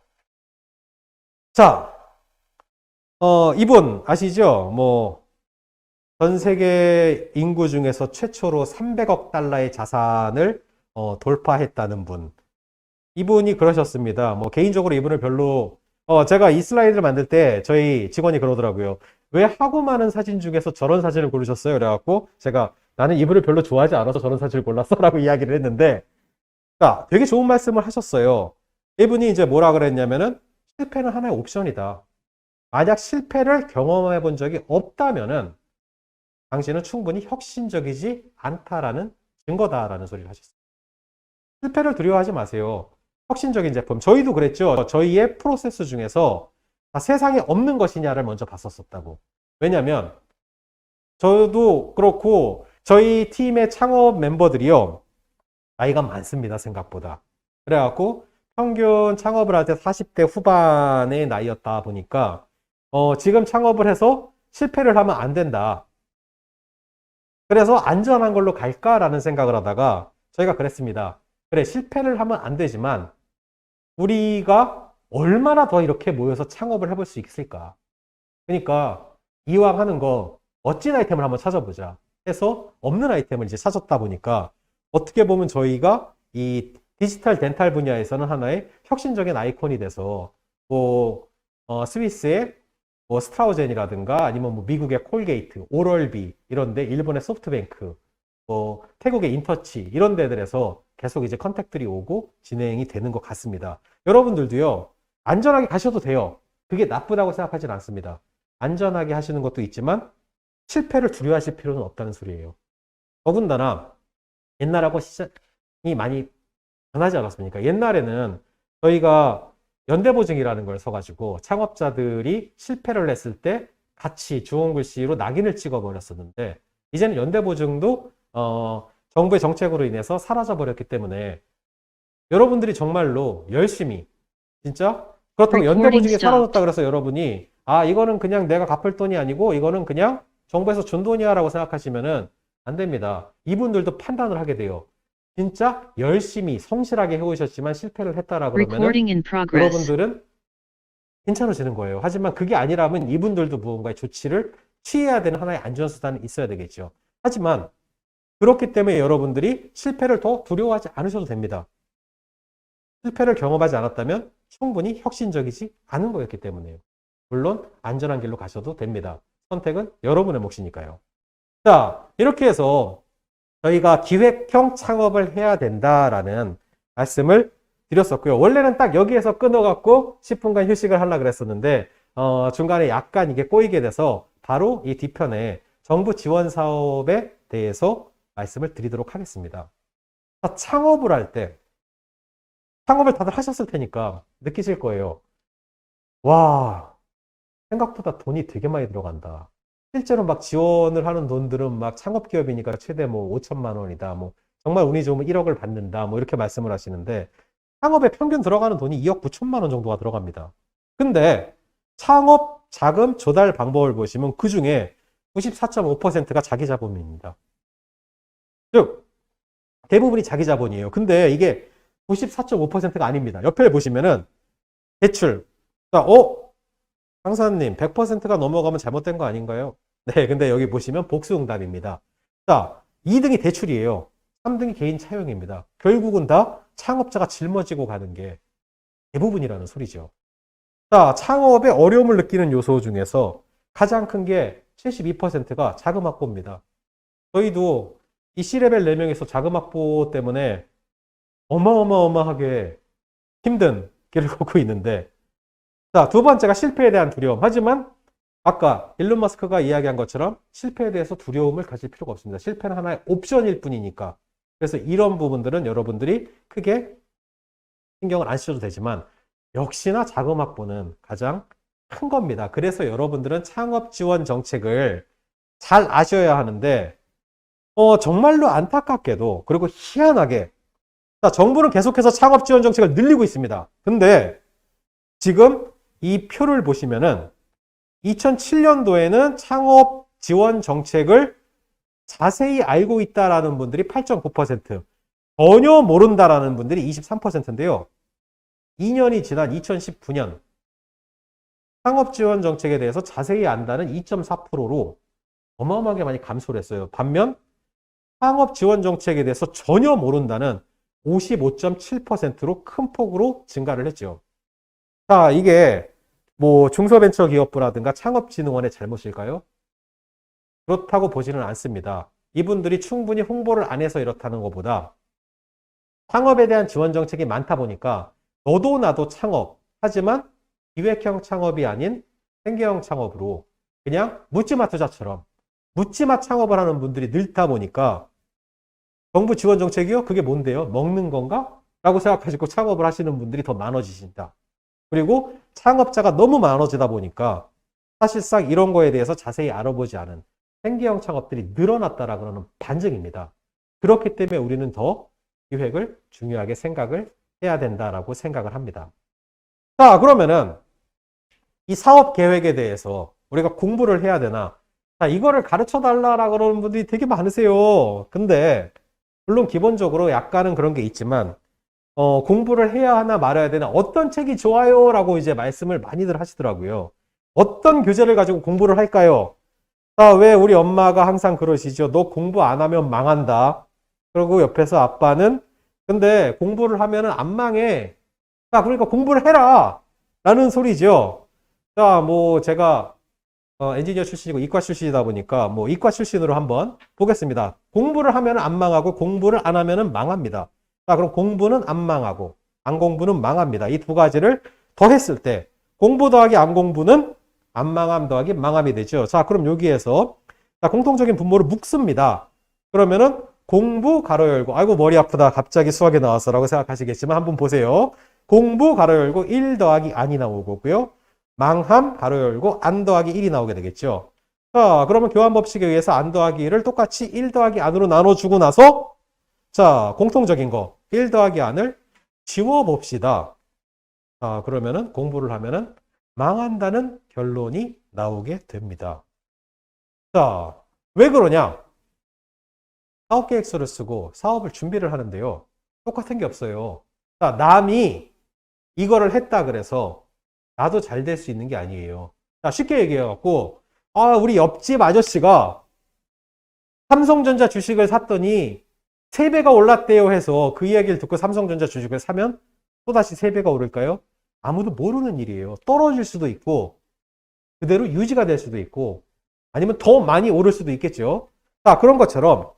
자, 이분 아시죠? 뭐 전 세계 인구 중에서 최초로 300억 달러의 자산을 돌파했다는 분. 이분이 그러셨습니다. 뭐 개인적으로 이분을 별로 제가 이 슬라이드를 만들 때 저희 직원이 그러더라고요. 왜 하고 많은 사진 중에서 저런 사진을 고르셨어요? 그래갖고 제가 나는 이분을 별로 좋아하지 않아서 저런 사진을 골랐어 라고 이야기를 했는데, 자, 되게 좋은 말씀을 하셨어요. 이분이 이제 뭐라 그랬냐면은 실패는 하나의 옵션이다. 만약 실패를 경험해 본 적이 없다면은 당신은 충분히 혁신적이지 않다라는 증거다라는 소리를 하셨어요. 실패를 두려워하지 마세요. 혁신적인 제품. 저희도 그랬죠. 저희의 프로세스 중에서 세상에 없는 것이냐를 먼저 봤었다고. 왜냐면 저도 그렇고 저희 팀의 창업 멤버들이요, 나이가 많습니다. 생각보다. 그래갖고 평균 창업을 할 때 40대 후반의 나이였다 보니까 지금 창업을 해서 실패를 하면 안 된다. 그래서 안전한 걸로 갈까라는 생각을 하다가 저희가 그랬습니다. 그래, 실패를 하면 안 되지만 우리가 얼마나 더 이렇게 모여서 창업을 해볼 수 있을까? 그러니까 이왕 하는 거 멋진 아이템을 한번 찾아보자 해서 없는 아이템을 이제 찾았다 보니까 어떻게 보면 저희가 이 디지털 덴탈 분야에서는 하나의 혁신적인 아이콘이 돼서 뭐 스위스의 뭐 스트라우젠이라든가 아니면 뭐 미국의 콜게이트, 오럴비 이런데, 일본의 소프트뱅크, 뭐 태국의 인터치 이런 데들에서 계속 이제 컨택들이 오고 진행이 되는 것 같습니다. 여러분들도요, 안전하게 가셔도 돼요. 그게 나쁘다고 생각하진 않습니다. 안전하게 하시는 것도 있지만 실패를 두려워하실 필요는 없다는 소리예요. 더군다나 옛날하고 시장이 많이 변하지 않았습니까? 옛날에는 저희가 연대보증이라는 걸 써가지고 창업자들이 실패를 했을 때 같이 주홍 글씨로 낙인을 찍어 버렸었는데, 이제는 연대보증도 정부의 정책으로 인해서 사라져 버렸기 때문에 여러분들이 정말로 열심히 진짜 그렇다고 Recording 연대보증이 사라졌다 stopped. 그래서 여러분이 아 이거는 그냥 내가 갚을 돈이 아니고 이거는 그냥 정부에서 준 돈이야 라고 생각하시면은 안 됩니다. 이분들도 판단을 하게 돼요. 진짜 열심히 성실하게 해오셨지만 실패를 했다라 그러면은 Recording in progress. 여러분들은 괜찮아지는 거예요. 하지만 그게 아니라면 이분들도 무언가의 조치를 취해야 되는 하나의 안전수단이 있어야 되겠죠. 하지만 그렇기 때문에 여러분들이 실패를 더 두려워하지 않으셔도 됩니다. 실패를 경험하지 않았다면 충분히 혁신적이지 않은 거였기 때문에요. 물론 안전한 길로 가셔도 됩니다. 선택은 여러분의 몫이니까요. 자, 이렇게 해서 저희가 기획형 창업을 해야 된다라는 말씀을 드렸었고요. 원래는 딱 여기에서 끊어갖고 10분간 휴식을 하려고 그랬었는데 중간에 약간 이게 꼬이게 돼서 바로 이 뒤편에 정부 지원 사업에 대해서 말씀을 드리도록 하겠습니다. 자, 창업을 할 때 창업을 다들 하셨을 테니까 느끼실 거예요. 와, 생각보다 돈이 되게 많이 들어간다. 실제로 막 지원을 하는 돈들은 막 창업기업이니까 최대 뭐 5천만 원이다. 뭐 정말 운이 좋으면 1억을 받는다. 뭐 이렇게 말씀을 하시는데 창업에 평균 들어가는 돈이 2억 9천만 원 정도가 들어갑니다. 근데 창업 자금 조달 방법을 보시면 그 중에 94.5%가 자기 자본입니다. 즉 대부분이 자기 자본이에요. 근데 이게 94.5%가 아닙니다. 옆에 보시면은 대출. 강사님 100%가 넘어가면 잘못된 거 아닌가요? 네, 근데 여기 보시면 복수응답입니다. 자, 2등이 대출이에요. 3등이 개인 차용입니다. 결국은 다 창업자가 짊어지고 가는 게 대부분이라는 소리죠. 자, 창업에 어려움을 느끼는 요소 중에서 가장 큰 게 72%가 자금 확보입니다. 저희도 이 C레벨 4명에서 자금 확보 때문에 어마어마하게 힘든 길을 걷고 있는데 자, 두 번째가 실패에 대한 두려움. 하지만 아까 일론 머스크가 이야기한 것처럼 실패에 대해서 두려움을 가질 필요가 없습니다. 실패는 하나의 옵션일 뿐이니까. 그래서 이런 부분들은 여러분들이 크게 신경을 안 쓰셔도 되지만 역시나 자금 확보는 가장 큰 겁니다. 그래서 여러분들은 창업 지원 정책을 잘 아셔야 하는데 정말로 안타깝게도 그리고 희한하게 자, 정부는 계속해서 창업 지원 정책을 늘리고 있습니다. 근데 지금 이 표를 보시면은 2007년도에는 창업 지원 정책을 자세히 알고 있다라는 분들이 8.9%, 전혀 모른다라는 분들이 23%인데요. 2년이 지난 2019년 창업 지원 정책에 대해서 자세히 안다는 2.4%로 어마어마하게 많이 감소를 했어요. 반면 창업 지원 정책에 대해서 전혀 모른다는 55.7%로 큰 폭으로 증가를 했죠. 자, 이게 뭐 중소벤처기업부라든가 창업진흥원의 잘못일까요? 그렇다고 보지는 않습니다. 이분들이 충분히 홍보를 안 해서 이렇다는 것보다 창업에 대한 지원 정책이 많다 보니까 너도 나도 창업, 하지만 기획형 창업이 아닌 생계형 창업으로 그냥 묻지마 투자처럼 묻지마 창업을 하는 분들이 늘다 보니까 정부 지원 정책이요? 그게 뭔데요? 먹는 건가? 라고 생각하시고 창업을 하시는 분들이 더 많아지신다. 그리고 창업자가 너무 많아지다 보니까 사실상 이런 거에 대해서 자세히 알아보지 않은 생계형 창업들이 늘어났다라고 하는 반증입니다. 그렇기 때문에 우리는 더 기획을 중요하게 생각을 해야 된다라고 생각을 합니다. 자, 그러면은 이 사업 계획에 대해서 우리가 공부를 해야 되나? 자, 이거를 가르쳐 달라라고 그러는 분들이 되게 많으세요. 근데 물론 기본적으로 약간은 그런 게 있지만 공부를 해야 하나 말아야 되나 어떤 책이 좋아요? 라고 이제 말씀을 많이들 하시더라고요. 어떤 교재를 가지고 공부를 할까요? 자, 왜 우리 엄마가 항상 그러시죠? 너 공부 안 하면 망한다. 그리고 옆에서 아빠는 근데 공부를 하면은 안 망해. 자, 그러니까 공부를 해라. 라는 소리죠. 자, 뭐 제가 엔지니어 출신이고 이과 출신이다 보니까 뭐 이과 출신으로 한번 보겠습니다. 공부를 하면 안 망하고 공부를 안 하면 망합니다. 자, 그럼 공부는 안 망하고 안 공부는 망합니다. 이 두 가지를 더했을 때 공부 더하기 안 공부는 안 망함 더하기 망함이 되죠. 자, 그럼 여기에서 자, 공통적인 분모를 묶습니다. 그러면은 공부 가로 열고 아이고 머리 아프다 갑자기 수학에 나왔어 라고 생각하시겠지만 한번 보세요. 공부 가로 열고 1 더하기 안이 나오고요. 망함 가로 열고 안 더하기 1이 나오게 되겠죠. 자, 그러면 교환법칙에 의해서 안 더하기 1을 똑같이 1 더하기 안으로 나눠주고 나서 자, 공통적인 거. 1 더하기 안을 지워봅시다. 자, 그러면은 공부를 하면은 망한다는 결론이 나오게 됩니다. 자, 왜 그러냐? 사업 계획서를 쓰고 사업을 준비를 하는데요. 똑같은 게 없어요. 자, 남이 이거를 했다 그래서 나도 잘 될 수 있는 게 아니에요. 자, 쉽게 얘기해갖고, 우리 옆집 아저씨가 삼성전자 주식을 샀더니 3배가 올랐대요 해서 그 이야기를 듣고 삼성전자 주식을 사면 또다시 3배가 오를까요? 아무도 모르는 일이에요. 떨어질 수도 있고, 그대로 유지가 될 수도 있고, 아니면 더 많이 오를 수도 있겠죠. 자, 그런 것처럼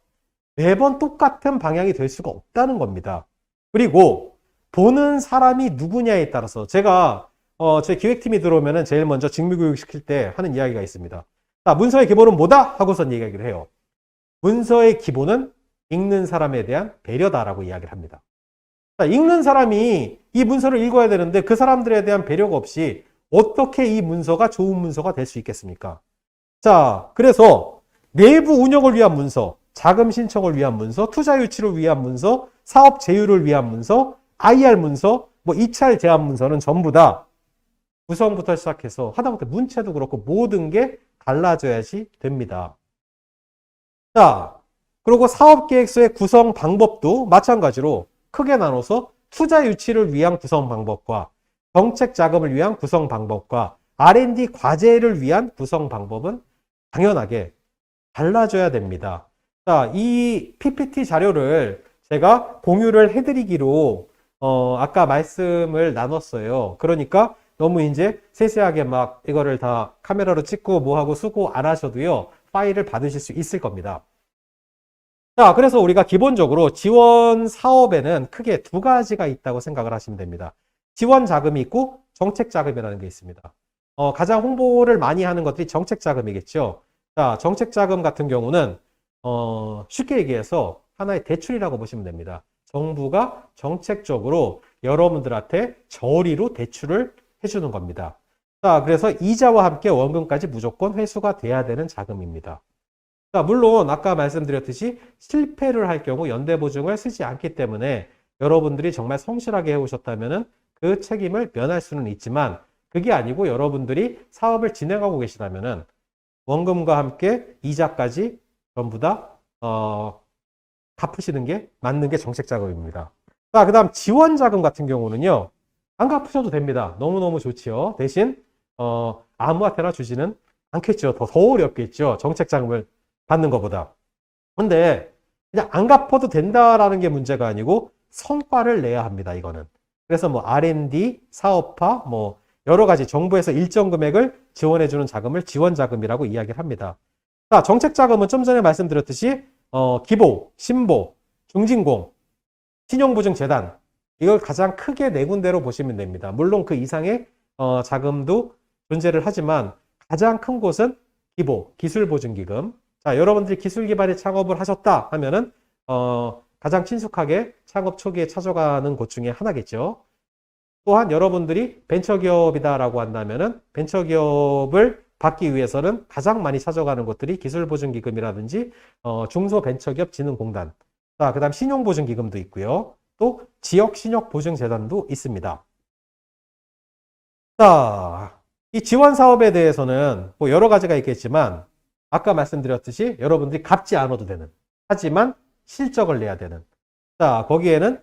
매번 똑같은 방향이 될 수가 없다는 겁니다. 그리고 보는 사람이 누구냐에 따라서 제가 제 기획팀이 들어오면은 제일 먼저 직무교육 시킬 때 하는 이야기가 있습니다. 자, 문서의 기본은 뭐다? 하고선 얘기를 해요. 문서의 기본은 읽는 사람에 대한 배려다라고 이야기를 합니다. 자, 읽는 사람이 이 문서를 읽어야 되는데 그 사람들에 대한 배려가 없이 어떻게 이 문서가 좋은 문서가 될 수 있겠습니까? 자, 그래서 내부 운영을 위한 문서, 자금 신청을 위한 문서, 투자 유치를 위한 문서, 사업 제휴를 위한 문서, IR 문서, 뭐 입찰 제안 문서는 전부 다 구성부터 시작해서 하다못해 문체도 그렇고 모든 게 달라져야지 됩니다. 자, 그리고 사업계획서의 구성 방법도 마찬가지로 크게 나눠서 투자 유치를 위한 구성 방법과 정책 자금을 위한 구성 방법과 R&D 과제를 위한 구성 방법은 당연하게 달라져야 됩니다. 자, 이 PPT 자료를 제가 공유를 해드리기로 아까 말씀을 나눴어요. 그러니까 너무 이제 세세하게 막 이거를 다 카메라로 찍고 뭐하고 수고 안 하셔도요. 파일을 받으실 수 있을 겁니다. 자, 그래서 우리가 기본적으로 지원 사업에는 크게 2가지가 있다고 생각을 하시면 됩니다. 지원 자금이 있고 정책 자금이라는 게 있습니다. 가장 홍보를 많이 하는 것들이 정책 자금이겠죠. 자, 정책 자금 같은 경우는 쉽게 얘기해서 하나의 대출이라고 보시면 됩니다. 정부가 정책적으로 여러분들한테 저리로 대출을 해주는 겁니다. 자, 그래서 이자와 함께 원금까지 무조건 회수가 돼야 되는 자금입니다. 자, 물론 아까 말씀드렸듯이 실패를 할 경우 연대보증을 쓰지 않기 때문에 여러분들이 정말 성실하게 해오셨다면 그 책임을 면할 수는 있지만 그게 아니고 여러분들이 사업을 진행하고 계시다면 원금과 함께 이자까지 전부 다 갚으시는 게 맞는 게 정책자금입니다. 자, 그 다음 지원자금 같은 경우는요. 안 갚으셔도 됩니다. 너무너무 좋지요. 대신 아무한테나 주지는 않겠죠. 더 어렵겠죠. 정책자금을 받는 것보다. 근데 그냥 안 갚아도 된다라는 게 문제가 아니고 성과를 내야 합니다. 이거는. 그래서 뭐 R&D, 사업화, 뭐 여러 가지 정부에서 일정 금액을 지원해주는 자금을 지원자금이라고 이야기를 합니다. 자, 정책자금은 좀 전에 말씀드렸듯이 기보, 신보, 중진공, 신용보증재단 이걸 가장 크게 4군데로 보시면 됩니다. 물론 그 이상의 자금도 존재를 하지만 가장 큰 곳은 기보, 기술보증기금. 자, 여러분들이 기술 기반의 창업을 하셨다 하면은 가장 친숙하게 창업 초기에 찾아가는 곳 중에 하나겠죠. 또한 여러분들이 벤처기업이다라고 한다면은 벤처기업을 받기 위해서는 가장 많이 찾아가는 곳들이 기술보증기금이라든지 중소벤처기업진흥공단, 자, 그다음 신용보증기금도 있고요. 또 지역신용보증재단도 있습니다. 자, 이 지원사업에 대해서는 뭐 여러 가지가 있겠지만 아까 말씀드렸듯이 여러분들이 갚지 않아도 되는, 하지만 실적을 내야 되는, 자, 거기에는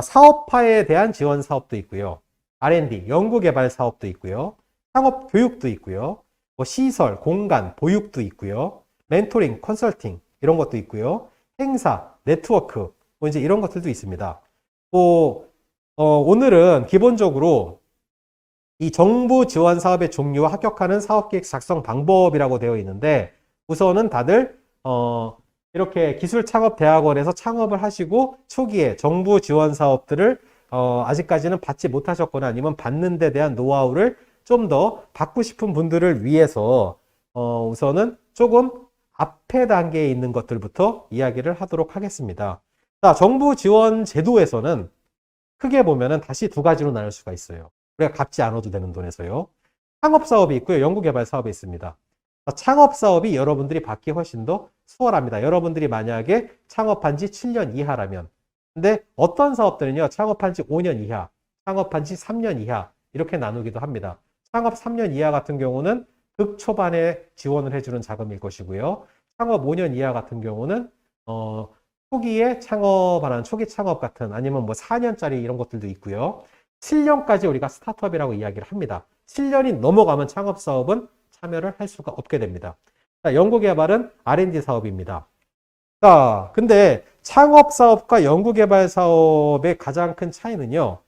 사업화에 대한 지원 사업도 있고요. R&D, 연구개발 사업도 있고요. 창업 교육도 있고요. 뭐 시설, 공간, 보육도 있고요. 멘토링, 컨설팅 이런 것도 있고요. 행사, 네트워크 뭐 이제 이런 것들도 있습니다. 또 오늘은 기본적으로 이 정부 지원 사업의 종류와 합격하는 사업계획 작성 방법이라고 되어 있는데 우선은 다들 이렇게 기술창업대학원에서 창업을 하시고 초기에 정부 지원 사업들을 아직까지는 받지 못하셨거나 아니면 받는 데 대한 노하우를 좀 더 받고 싶은 분들을 위해서 우선은 조금 앞에 단계에 있는 것들부터 이야기를 하도록 하겠습니다. 자, 정부 지원 제도에서는 크게 보면은 다시 2가지로 나눌 수가 있어요. 우리가 갚지 않아도 되는 돈에서요. 창업 사업이 있고요. 연구개발 사업이 있습니다. 창업 사업이 여러분들이 받기 훨씬 더 수월합니다. 여러분들이 만약에 창업한 지 7년 이하라면. 근데 어떤 사업들은요, 창업한 지 5년 이하, 창업한 지 3년 이하, 이렇게 나누기도 합니다. 창업 3년 이하 같은 경우는 극초반에 지원을 해주는 자금일 것이고요. 창업 5년 이하 같은 경우는, 초기에 창업하는 초기 창업 같은 아니면 뭐 4년짜리 이런 것들도 있고요. 7년까지 우리가 스타트업이라고 이야기를 합니다. 7년이 넘어가면 창업 사업은 참여를 할 수가 없게 됩니다. 자, 연구개발은 R&D 사업입니다. 자, 근데 창업 사업과 연구개발 사업의 가장 큰 차이는요.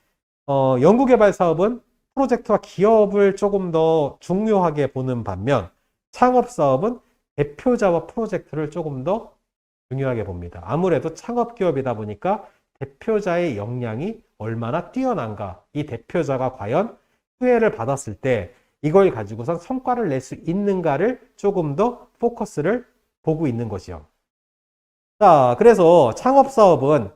연구개발 사업은 프로젝트와 기업을 조금 더 중요하게 보는 반면 창업 사업은 대표자와 프로젝트를 조금 더 중요하게 봅니다. 아무래도 창업 기업이다 보니까 대표자의 역량이 얼마나 뛰어난가, 이 대표자가 과연 후회를 받았을 때 이걸 가지고선 성과를 낼 수 있는가를 조금 더 포커스를 보고 있는 것이요. 자, 그래서 창업 사업은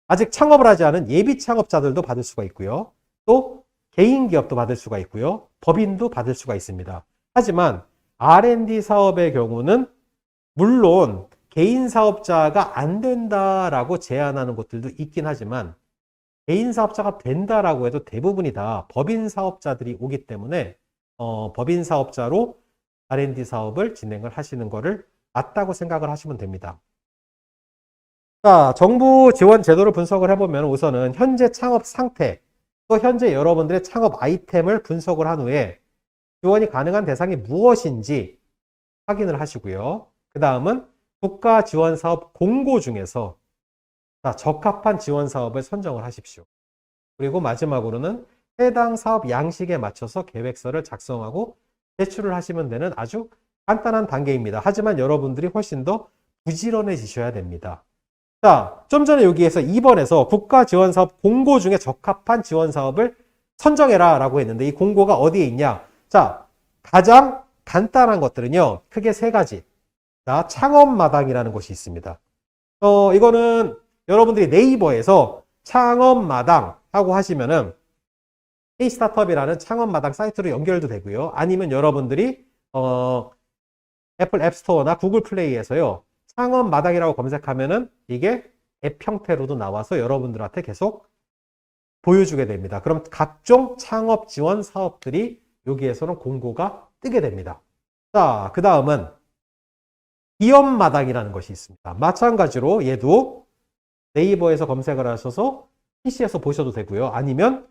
아직 창업을 하지 않은 예비 창업자들도 받을 수가 있고요. 또 개인 기업도 받을 수가 있고요. 법인도 받을 수가 있습니다. 하지만 R&D 사업의 경우는 물론 개인 사업자가 안 된다라고 제안하는 곳들도 있긴 하지만 개인 사업자가 된다라고 해도 대부분이 다 법인 사업자들이 오기 때문에 법인 사업자로 R&D 사업을 진행을 하시는 거를 맞다고 생각을 하시면 됩니다. 자, 정부 지원 제도를 분석을 해보면 우선은 현재 창업 상태, 또 현재 여러분들의 창업 아이템을 분석을 한 후에 지원이 가능한 대상이 무엇인지 확인을 하시고요. 그 다음은 국가 지원 사업 공고 중에서 적합한 지원 사업을 선정을 하십시오. 그리고 마지막으로는 해당 사업 양식에 맞춰서 계획서를 작성하고 제출을 하시면 되는 아주 간단한 단계입니다. 하지만 여러분들이 훨씬 더 부지런해지셔야 됩니다. 자, 좀 전에 여기에서 2번에서 국가 지원 사업 공고 중에 적합한 지원 사업을 선정해라 라고 했는데 이 공고가 어디에 있냐? 자, 가장 간단한 것들은요, 크게 세 가지. 자, 창업마당이라는 곳이 있습니다. 이거는 여러분들이 네이버에서 창업마당 하고 하시면은 K-스타트업이라는 창업마당 사이트로 연결도 되고요. 아니면 여러분들이 애플 앱스토어나 구글 플레이에서요, 창업마당이라고 검색하면은 이게 앱 형태로도 나와서 여러분들한테 계속 보여주게 됩니다. 그럼 각종 창업 지원 사업들이 여기에서는 공고가 뜨게 됩니다. 자, 그 다음은 기업마당이라는 것이 있습니다. 마찬가지로 얘도 네이버에서 검색을 하셔서 PC에서 보셔도 되고요. 아니면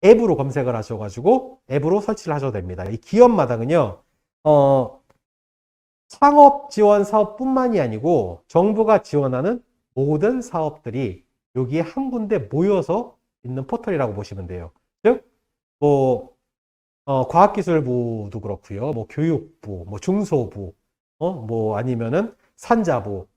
앱으로 검색을 하셔가지고 앱으로 설치를 하셔도 됩니다. 이 기업마당은요, 창업 지원 사업뿐만이 아니고 정부가 지원하는 모든 사업들이 여기에 한 군데 모여서 있는 포털이라고 보시면 돼요. 즉, 과학기술부도 그렇고요. 교육부, 중소부, 아니면은 산자부,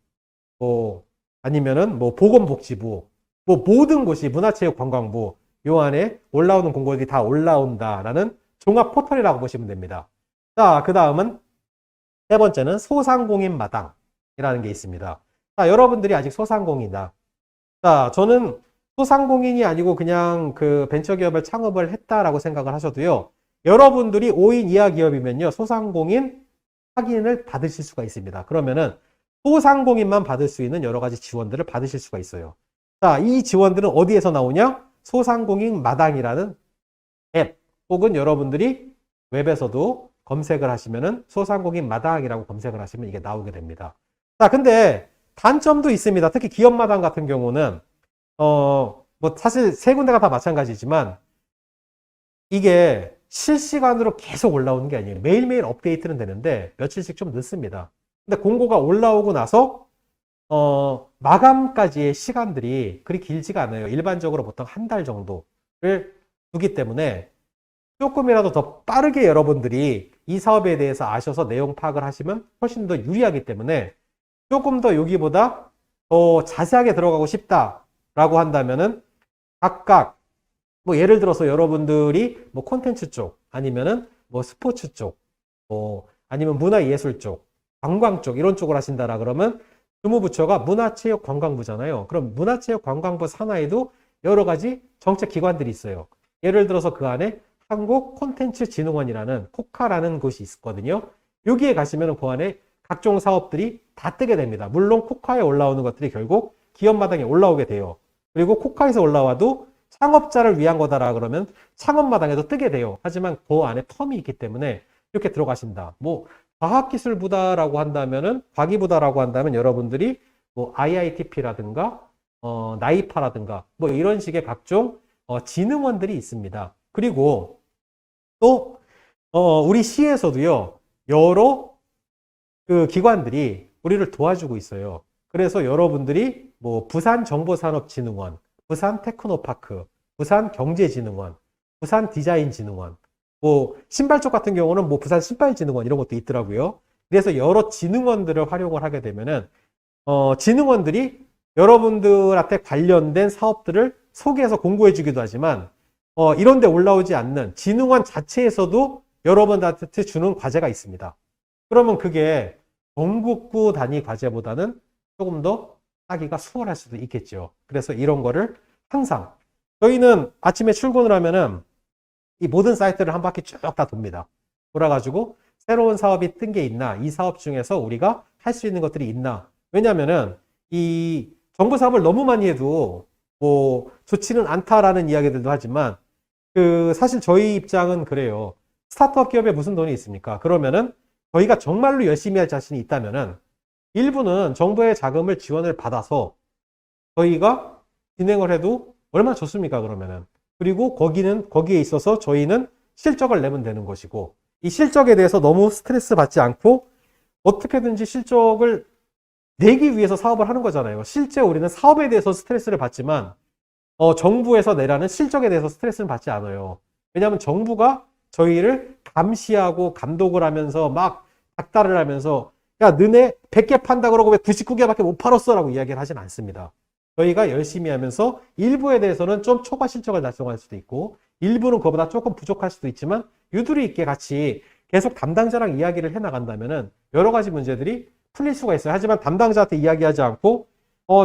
아니면은 보건복지부, 모든 곳이 문화체육관광부, 요 안에 올라오는 공고들이 다 올라온다라는 종합 포털이라고 보시면 됩니다. 자, 그 다음은 세 번째는 소상공인 마당이라는 게 있습니다. 자, 여러분들이 아직 소상공인이다. 자, 저는 소상공인이 아니고 그냥 그 벤처기업을 창업을 했다라고 생각을 하셔도요. 여러분들이 5인 이하 기업이면요. 소상공인 확인을 받으실 수가 있습니다. 그러면은 소상공인만 받을 수 있는 여러 가지 지원들을 받으실 수가 있어요. 자, 이 지원들은 어디에서 나오냐? 소상공인 마당이라는 앱 혹은 여러분들이 웹에서도 검색을 하시면은 소상공인 마당이라고 검색을 하시면 이게 나오게 됩니다. 자, 근데 단점도 있습니다. 특히 기업 마당 같은 경우는 사실 세 군데가 다 마찬가지지만 이게 실시간으로 계속 올라오는 게 아니에요. 매일매일 업데이트는 되는데 며칠씩 좀 늦습니다. 근데 공고가 올라오고 나서 마감까지의 시간들이 그리 길지가 않아요. 일반적으로 보통 한 달 정도를 두기 때문에 조금이라도 더 빠르게 여러분들이 이 사업에 대해서 아셔서 내용 파악을 하시면 훨씬 더 유리하기 때문에 조금 더 여기보다 더 자세하게 들어가고 싶다라고 한다면은 각각 예를 들어서 여러분들이 콘텐츠 쪽 아니면은 스포츠 쪽 아니면 문화예술 쪽 관광 쪽 이런 쪽을 하신다라 그러면 주무부처가 문화체육관광부잖아요. 그럼 문화체육관광부 산하에도 여러 가지 정책기관들이 있어요. 예를 들어서 그 안에 한국콘텐츠진흥원이라는 코카라는 곳이 있거든요. 여기에 가시면 그 안에 각종 사업들이 다 뜨게 됩니다. 물론 코카에 올라오는 것들이 결국 기업마당에 올라오게 돼요. 그리고 코카에서 올라와도 창업자를 위한 거다라 그러면 창업마당에도 뜨게 돼요. 하지만 그 안에 텀이 있기 때문에 이렇게 들어가신다. 뭐 과학기술부다라고 한다면은 과기부다라고 한다면 여러분들이 뭐 IITP라든가 나이파라든가 뭐 이런 식의 각종 진흥원들이 있습니다. 그리고 또 우리 시에서도요 여러 그 기관들이 우리를 도와주고 있어요. 그래서 여러분들이 뭐 부산정보산업진흥원, 부산테크노파크, 부산경제진흥원, 부산디자인진흥원, 뭐 신발 쪽 같은 경우는 뭐 부산신발진흥원 이런 것도 있더라고요. 그래서 여러 진흥원들을 활용을 하게 되면은 진흥원들이 여러분들한테 관련된 사업들을 소개해서 공고해 주기도 하지만 이런 데 올라오지 않는 진흥원 자체에서도 여러분들한테 주는 과제가 있습니다. 그러면 그게 전국구 단위 과제보다는 조금 더 하기가 수월할 수도 있겠죠. 그래서 이런 거를 항상 저희는 아침에 출근을 하면은 이 모든 사이트를 한 바퀴 쭉 다 돕니다. 돌아가지고 새로운 사업이 뜬 게 있나, 이 사업 중에서 우리가 할 수 있는 것들이 있나. 왜냐면은 이 정부 사업을 너무 많이 해도 뭐 좋지는 않다라는 이야기들도 하지만 그 사실 저희 입장은 그래요. 스타트업 기업에 무슨 돈이 있습니까? 그러면은 저희가 정말로 열심히 할 자신이 있다면은 일부는 정부의 자금을 지원을 받아서 저희가 진행을 해도 얼마나 좋습니까? 그러면은. 그리고 거기에 있어서 저희는 실적을 내면 되는 것이고 이 실적에 대해서 너무 스트레스 받지 않고 어떻게든지 실적을 내기 위해서 사업을 하는 거잖아요. 실제 우리는 사업에 대해서 스트레스를 받지만 정부에서 내라는 실적에 대해서 스트레스는 받지 않아요. 왜냐하면 정부가 저희를 감시하고 감독을 하면서 막 닥달을 하면서 야 너네 100개 판다 그러고 왜 99개밖에 못 팔았어? 라고 이야기를 하진 않습니다. 저희가 열심히 하면서 일부에 대해서는 좀 초과 실적을 달성할 수도 있고 일부는 그거보다 조금 부족할 수도 있지만 유두리 있게 같이 계속 담당자랑 이야기를 해나간다면은 여러 가지 문제들이 풀릴 수가 있어요. 하지만 담당자한테 이야기하지 않고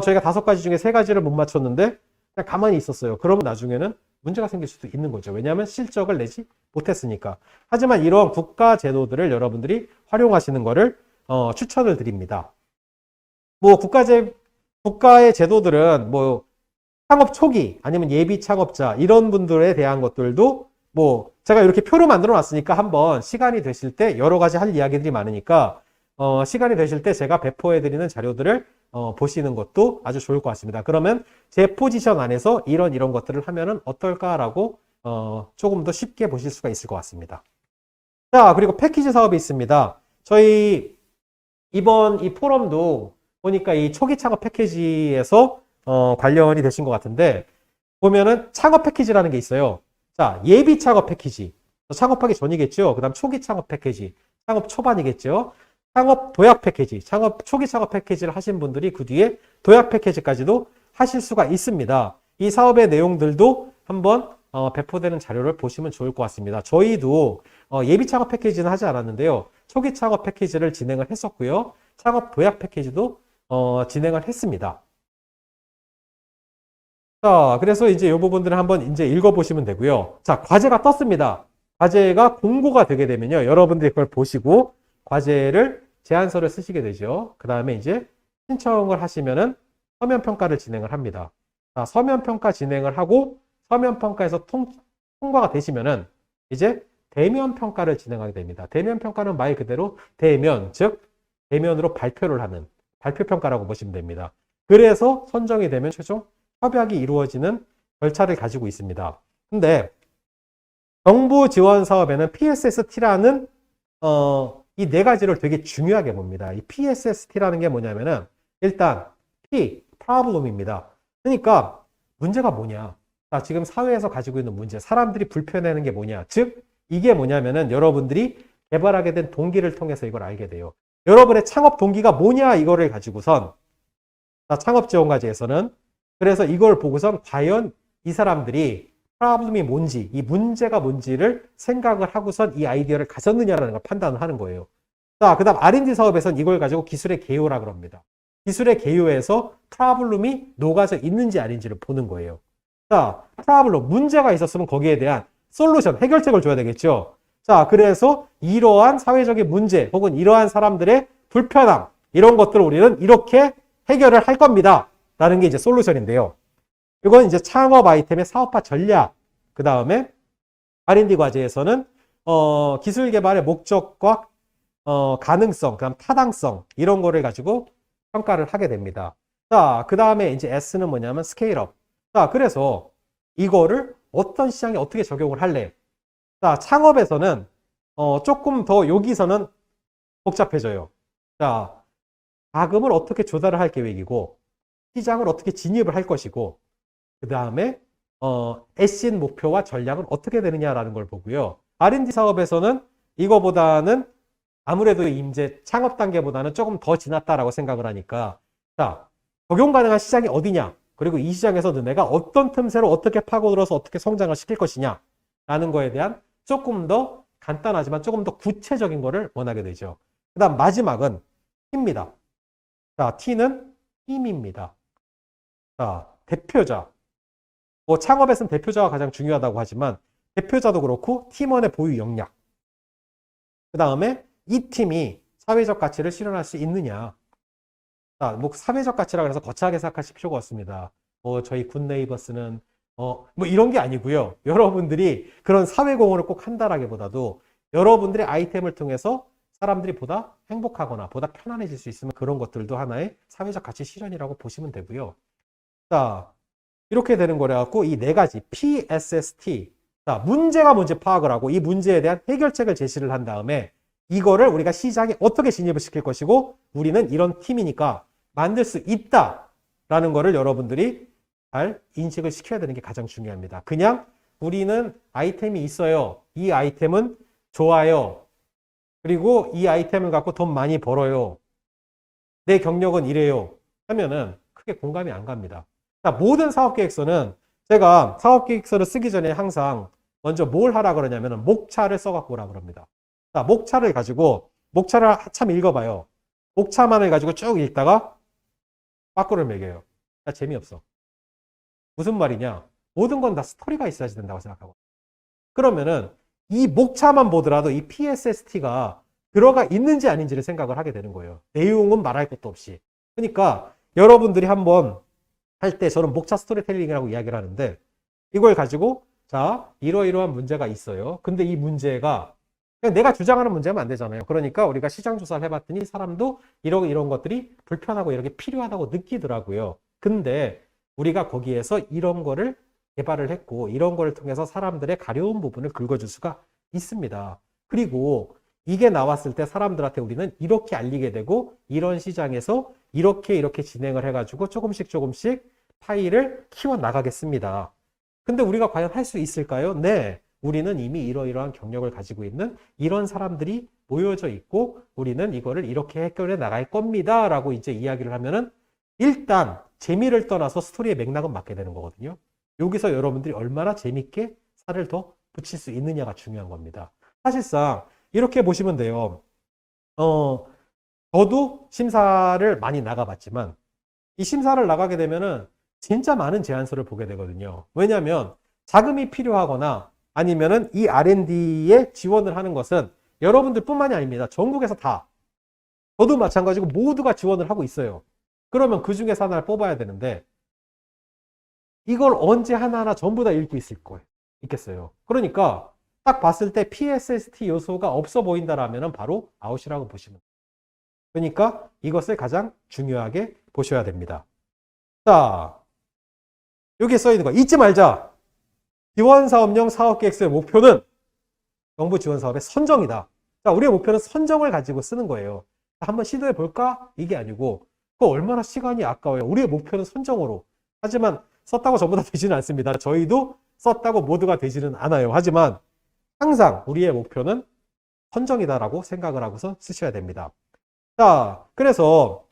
저희가 5가지 중에 3가지를 못 맞췄는데 그냥 가만히 있었어요. 그러면 나중에는 문제가 생길 수도 있는 거죠. 왜냐하면 실적을 내지 못했으니까. 하지만 이런 국가 제도들을 여러분들이 활용하시는 거를 추천을 드립니다. 뭐 국가의 제도들은 뭐 창업 초기 아니면 예비 창업자 이런 분들에 대한 것들도 뭐 제가 이렇게 표로 만들어 놨으니까 한번 시간이 되실 때 여러 가지 할 이야기들이 많으니까 시간이 되실 때 제가 배포해 드리는 자료들을 보시는 것도 아주 좋을 것 같습니다. 그러면 제 포지션 안에서 이런 것들을 하면은 어떨까라고 조금 더 쉽게 보실 수가 있을 것 같습니다. 자, 그리고 패키지 사업이 있습니다. 저희 이번 이 포럼도 보니까 이 초기 창업 패키지에서 관련이 되신 것 같은데 보면은 창업 패키지라는 게 있어요. 자, 예비 창업 패키지. 창업하기 전이겠죠. 그 다음 초기 창업 패키지. 창업 초반이겠죠. 창업 도약 패키지. 초기 창업 패키지를 하신 분들이 그 뒤에 도약 패키지까지도 하실 수가 있습니다. 이 사업의 내용들도 한번 배포되는 자료를 보시면 좋을 것 같습니다. 저희도 예비 창업 패키지는 하지 않았는데요. 초기 창업 패키지를 진행을 했었고요. 창업 도약 패키지도 진행을 했습니다. 자, 그래서 이제 이 부분들을 한번 이제 읽어보시면 되고요. 자, 과제가 떴습니다. 과제가 공고가 되게 되면요. 여러분들이 그걸 보시고 과제를 제안서를 쓰시게 되죠. 그 다음에 이제 신청을 하시면은 서면평가를 진행을 합니다. 자, 서면평가 진행을 하고 서면평가에서 통과가 되시면은 이제 대면평가를 진행하게 됩니다. 대면평가는 말 그대로 대면, 즉 대면으로 발표를 하는 발표평가라고 보시면 됩니다. 그래서 선정이 되면 최종 협약이 이루어지는 절차를 가지고 있습니다. 근데 정부 지원 사업에는 PSST라는 이 4가지를 되게 중요하게 봅니다. 이 PSST라는 게 뭐냐면은 일단 P, problem입니다. 그러니까 문제가 뭐냐? 자, 지금 사회에서 가지고 있는 문제, 사람들이 불편해하는 게 뭐냐? 즉 이게 뭐냐면은 여러분들이 개발하게 된 동기를 통해서 이걸 알게 돼요. 여러분의 창업 동기가 뭐냐 이거를 가지고선 창업지원과제에서는 그래서 이걸 보고선 과연 이 사람들이 프로블럼이 뭔지 이 문제가 뭔지를 생각을 하고선 이 아이디어를 가졌느냐라는 걸 판단을 하는 거예요. 자, 그 다음 R&D 사업에서는 이걸 가지고 기술의 개요라고 합니다. 기술의 개요에서 프로블럼이 녹아져 있는지 아닌지를 보는 거예요. 자, 프로블럼 문제가 있었으면 거기에 대한 솔루션 해결책을 줘야 되겠죠. 자, 그래서 이러한 사회적인 문제 혹은 이러한 사람들의 불편함, 이런 것들을 우리는 이렇게 해결을 할 겁니다. 라는 게 이제 솔루션인데요. 이건 이제 창업 아이템의 사업화 전략, 그 다음에 R&D 과제에서는 기술 개발의 목적과 가능성, 그다음 타당성 이런 거를 가지고 평가를 하게 됩니다. 자, 그 다음에 이제 S는 뭐냐면 스케일업. 자, 그래서 이거를 어떤 시장에 어떻게 적용을 할래? 자, 창업에서는 조금 더 여기서는 복잡해져요. 자, 자금을 어떻게 조달을 할 계획이고 시장을 어떻게 진입을 할 것이고 그 다음에 애신 목표와 전략은 어떻게 되느냐라는 걸 보고요. R&D 사업에서는 이거보다는 아무래도 이제 창업 단계보다는 조금 더 지났다라고 생각을 하니까 자, 적용 가능한 시장이 어디냐? 그리고 이 시장에서 너네가 어떤 틈새로 어떻게 파고들어서 어떻게 성장을 시킬 것이냐? 라는 거에 대한 조금 더 간단하지만 조금 더 구체적인 거를 원하게 되죠. 그 다음 마지막은 T입니다. 자, T는 힘입니다. 자, 대표자. 뭐 창업에서는 대표자가 가장 중요하다고 하지만 대표자도 그렇고 팀원의 보유 역량. 그 다음에 이 팀이 사회적 가치를 실현할 수 있느냐. 자, 뭐 사회적 가치라고 해서 거창하게 생각하실 필요가 없습니다. 저희 굿네이버스는 뭐 이런 게 아니고요. 여러분들이 그런 사회공헌을 꼭 한다라기보다도 여러분들의 아이템을 통해서 사람들이 보다 행복하거나 보다 편안해질 수 있으면 그런 것들도 하나의 사회적 가치 실현이라고 보시면 되고요. 자, 이렇게 되는 거래 갖고 이 네 가지 PSST. 자, 문제가 뭔지 파악을 하고 이 문제에 대한 해결책을 제시를 한 다음에 이거를 우리가 시장에 어떻게 진입을 시킬 것이고 우리는 이런 팀이니까 만들 수 있다라는 거를 여러분들이 잘 인식을 시켜야 되는 게 가장 중요합니다. 그냥 우리는 아이템이 있어요. 이 아이템은 좋아요. 그리고 이 아이템을 갖고 돈 많이 벌어요. 내 경력은 이래요. 하면은 크게 공감이 안 갑니다. 자, 모든 사업계획서는 제가 사업계획서를 쓰기 전에 항상 먼저 뭘 하라 그러냐면은 목차를 써갖고 오라 그럽니다. 자, 목차를 가지고 목차를 한참 읽어봐요. 목차만을 가지고 쭉 읽다가 빠꾸를 매겨요. 자, 재미없어. 무슨 말이냐? 모든 건 다 스토리가 있어야지 된다고 생각하고. 그러면은 이 목차만 보더라도 이 PSST가 들어가 있는지 아닌지를 생각을 하게 되는 거예요. 내용은 말할 것도 없이. 그러니까 여러분들이 한번 할 때 저는 목차 스토리텔링이라고 이야기를 하는데 이걸 가지고 자, 이러이러한 문제가 있어요. 근데 이 문제가 그냥 내가 주장하는 문제면 안 되잖아요. 그러니까 우리가 시장 조사를 해봤더니 사람도 이런 것들이 불편하고 이렇게 필요하다고 느끼더라고요. 근데 우리가 거기에서 이런 거를 개발을 했고 이런 거를 통해서 사람들의 가려운 부분을 긁어줄 수가 있습니다. 그리고 이게 나왔을 때 사람들한테 우리는 이렇게 알리게 되고 이런 시장에서 이렇게 진행을 해가지고 조금씩 파일을 키워나가겠습니다. 근데 우리가 과연 할 수 있을까요? 네. 우리는 이미 이러이러한 경력을 가지고 있는 이런 사람들이 모여져 있고 우리는 이거를 이렇게 해결해 나갈 겁니다. 라고 이제 이야기를 하면은 일단 재미를 떠나서 스토리의 맥락은 맞게 되는 거거든요. 여기서 여러분들이 얼마나 재밌게 살을 더 붙일 수 있느냐가 중요한 겁니다. 사실상 이렇게 보시면 돼요. 저도 심사를 많이 나가봤지만 이 심사를 나가게 되면은 진짜 많은 제안서를 보게 되거든요. 왜냐하면 자금이 필요하거나 아니면은 이 R&D에 지원을 하는 것은 여러분들 뿐만이 아닙니다. 전국에서 다. 저도 마찬가지고 모두가 지원을 하고 있어요. 그러면 그 중에서 하나를 뽑아야 되는데 이걸 언제 하나하나 전부 다 읽고 있겠어요. 그러니까 딱 봤을 때 PSST 요소가 없어 보인다라면 바로 아웃이라고 보시면 돼요. 그러니까 이것을 가장 중요하게 보셔야 됩니다. 자, 여기에 써 있는 거 잊지 말자. 지원사업용 사업계획서의 목표는 정부 지원사업의 선정이다. 자, 우리의 목표는 선정을 가지고 쓰는 거예요. 한번 시도해 볼까? 이게 아니고 그거 얼마나 시간이 아까워요. 우리의 목표는 선정으로. 하지만 썼다고 전부 다 되지는 않습니다. 저희도 썼다고 모두가 되지는 않아요. 하지만 항상 우리의 목표는 선정이다라고 생각을 하고서 쓰셔야 됩니다. 자, 그래서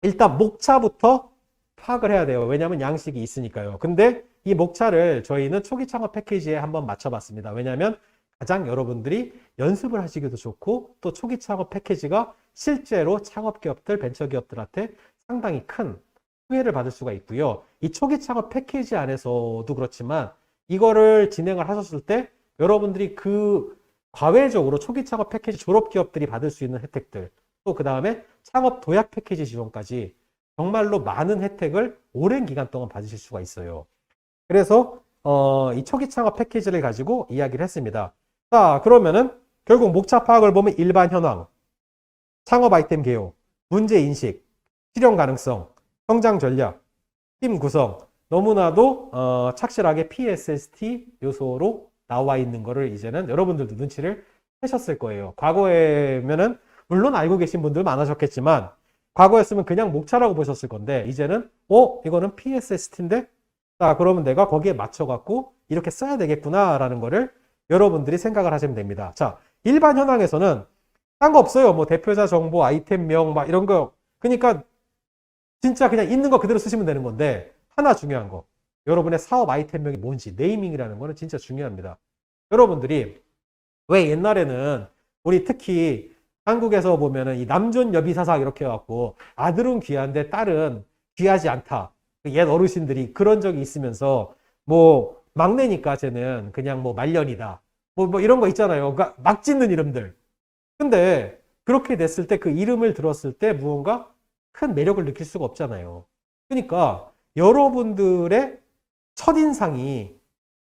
일단 목차부터 파악을 해야 돼요. 왜냐하면 양식이 있으니까요. 근데 이 목차를 저희는 초기 창업 패키지에 한번 맞춰봤습니다. 왜냐하면 가장 여러분들이 연습을 하시기도 좋고 또 초기 창업 패키지가 실제로 창업기업들, 벤처기업들한테 상당히 큰 후회를 받을 수가 있고요. 이 초기 창업 패키지 안에서도 그렇지만 이거를 진행을 하셨을 때 여러분들이 그 과외적으로 초기 창업 패키지 졸업 기업들이 받을 수 있는 혜택들, 또 그 다음에 창업 도약 패키지 지원까지 정말로 많은 혜택을 오랜 기간 동안 받으실 수가 있어요. 그래서 이 초기 창업 패키지를 가지고 이야기를 했습니다. 자, 그러면은 결국 목차 파악을 보면 일반 현황, 창업 아이템 개요, 문제 인식, 실현 가능성, 성장 전략, 팀 구성, 너무나도 착실하게 PSST 요소로 나와 있는 거를 이제는 여러분들도 눈치를 채셨을 거예요. 과거에면은 물론 알고 계신 분들 많으셨겠지만 과거였으면 그냥 목차라고 보셨을 건데 이제는 이거는 PSST인데 자, 그러면 내가 거기에 맞춰갖고 이렇게 써야 되겠구나라는 거를 여러분들이 생각을 하시면 됩니다. 자, 일반 현황에서는 딴 거 없어요. 뭐 대표자 정보, 아이템명 막 이런 거. 그러니까 진짜 그냥 있는 거 그대로 쓰시면 되는 건데 하나 중요한 거. 여러분의 사업 아이템명이 뭔지 네이밍이라는 거는 진짜 중요합니다. 여러분들이 왜 옛날에는 우리 특히 한국에서 보면은 이 남존 여비사상 이렇게 해갖고 아들은 귀한데 딸은 귀하지 않다. 옛 어르신들이 그런 적이 있으면서 뭐 막내니까 쟤는 그냥 뭐 말년이다. 뭐 이런 거 있잖아요. 그러니까 막 짓는 이름들. 근데 그렇게 됐을 때 그 이름을 들었을 때 무언가 큰 매력을 느낄 수가 없잖아요. 그러니까 여러분들의 첫인상이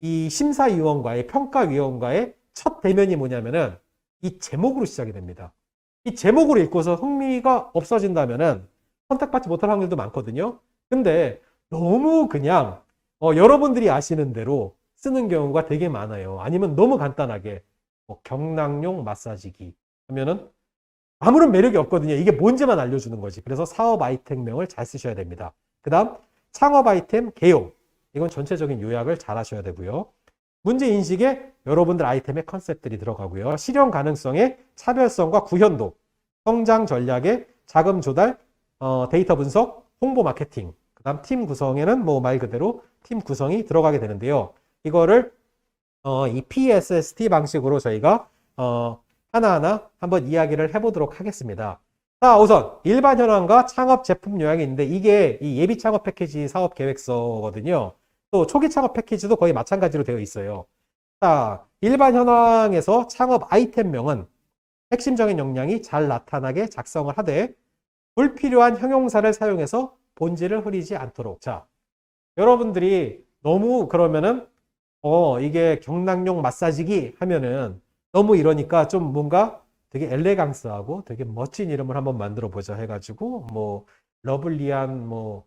이 심사위원과의 평가위원과의 첫 대면이 뭐냐면은 이 제목으로 시작이 됩니다. 이 제목으로 읽고서 흥미가 없어진다면은 선택받지 못할 확률도 많거든요. 근데 너무 그냥 여러분들이 아시는 대로 쓰는 경우가 되게 많아요. 아니면 너무 간단하게 뭐 경락용 마사지기 하면은 아무런 매력이 없거든요. 이게 뭔지만 알려주는 거지. 그래서 사업 아이템명을 잘 쓰셔야 됩니다. 그 다음 창업 아이템 개요. 이건 전체적인 요약을 잘 하셔야 되고요. 문제 인식에 여러분들 아이템의 컨셉들이 들어가고요. 실현 가능성의 차별성과 구현도, 성장 전략의 자금 조달, 데이터 분석, 홍보 마케팅, 그 다음 팀 구성에는 뭐 말 그대로 팀 구성이 들어가게 되는데요. 이거를 이 PSST 방식으로 저희가 하나하나 한번 이야기를 해보도록 하겠습니다. 자, 우선 일반 현황과 창업 제품 요약이 있는데 이게 이 예비 창업 패키지 사업 계획서거든요. 또 초기 창업 패키지도 거의 마찬가지로 되어 있어요. 자, 일반 현황에서 창업 아이템명은 핵심적인 역량이 잘 나타나게 작성을 하되 불필요한 형용사를 사용해서 본질을 흐리지 않도록. 자, 여러분들이 너무 그러면은 이게 경락용 마사지기 하면은 너무 이러니까 좀 뭔가 되게 엘레강스하고 되게 멋진 이름을 한번 만들어 보자 해가지고 뭐 러블리한 뭐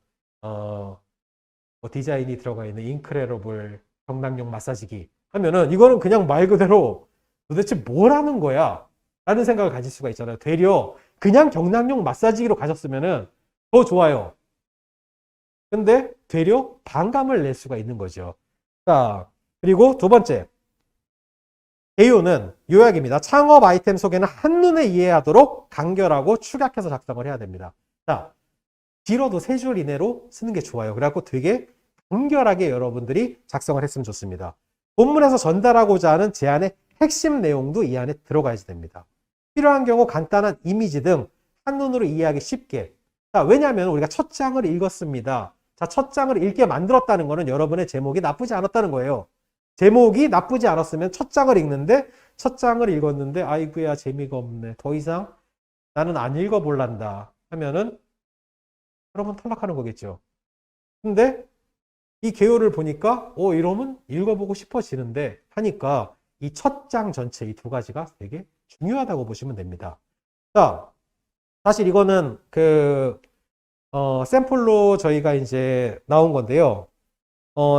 디자인이 들어가 있는 인크레러블 경락용 마사지기 하면은 이거는 그냥 말 그대로 도대체 뭘 하는 거야? 라는 생각을 가질 수가 있잖아요. 되려 그냥 경락용 마사지기로 가셨으면은 더 좋아요. 근데 되려 반감을 낼 수가 있는 거죠. 자, 그리고 두 번째. 개요는 요약입니다. 창업 아이템 소개는 한눈에 이해하도록 간결하고 축약해서 작성을 해야 됩니다. 자, 길어도 3줄 이내로 쓰는 게 좋아요. 그래갖고 되게 간결하게 여러분들이 작성을 했으면 좋습니다. 본문에서 전달하고자 하는 제안의 핵심 내용도 이 안에 들어가야지 됩니다. 필요한 경우 간단한 이미지 등 한눈으로 이해하기 쉽게. 자, 왜냐하면 우리가 첫 장을 읽었습니다. 자, 첫 장을 읽게 만들었다는 거는 여러분의 제목이 나쁘지 않았다는 거예요. 제목이 나쁘지 않았으면 첫 장을 읽는데 첫 장을 읽었는데 아이고야 재미가 없네. 더 이상 나는 안 읽어볼란다 하면은 여러분 탈락하는 거겠죠. 근데 이 개요를 보니까 이러면 읽어보고 싶어지는데 하니까 이 첫 장 전체 이 두 가지가 되게 중요하다고 보시면 됩니다. 자, 사실 이거는 샘플로 저희가 이제 나온 건데요.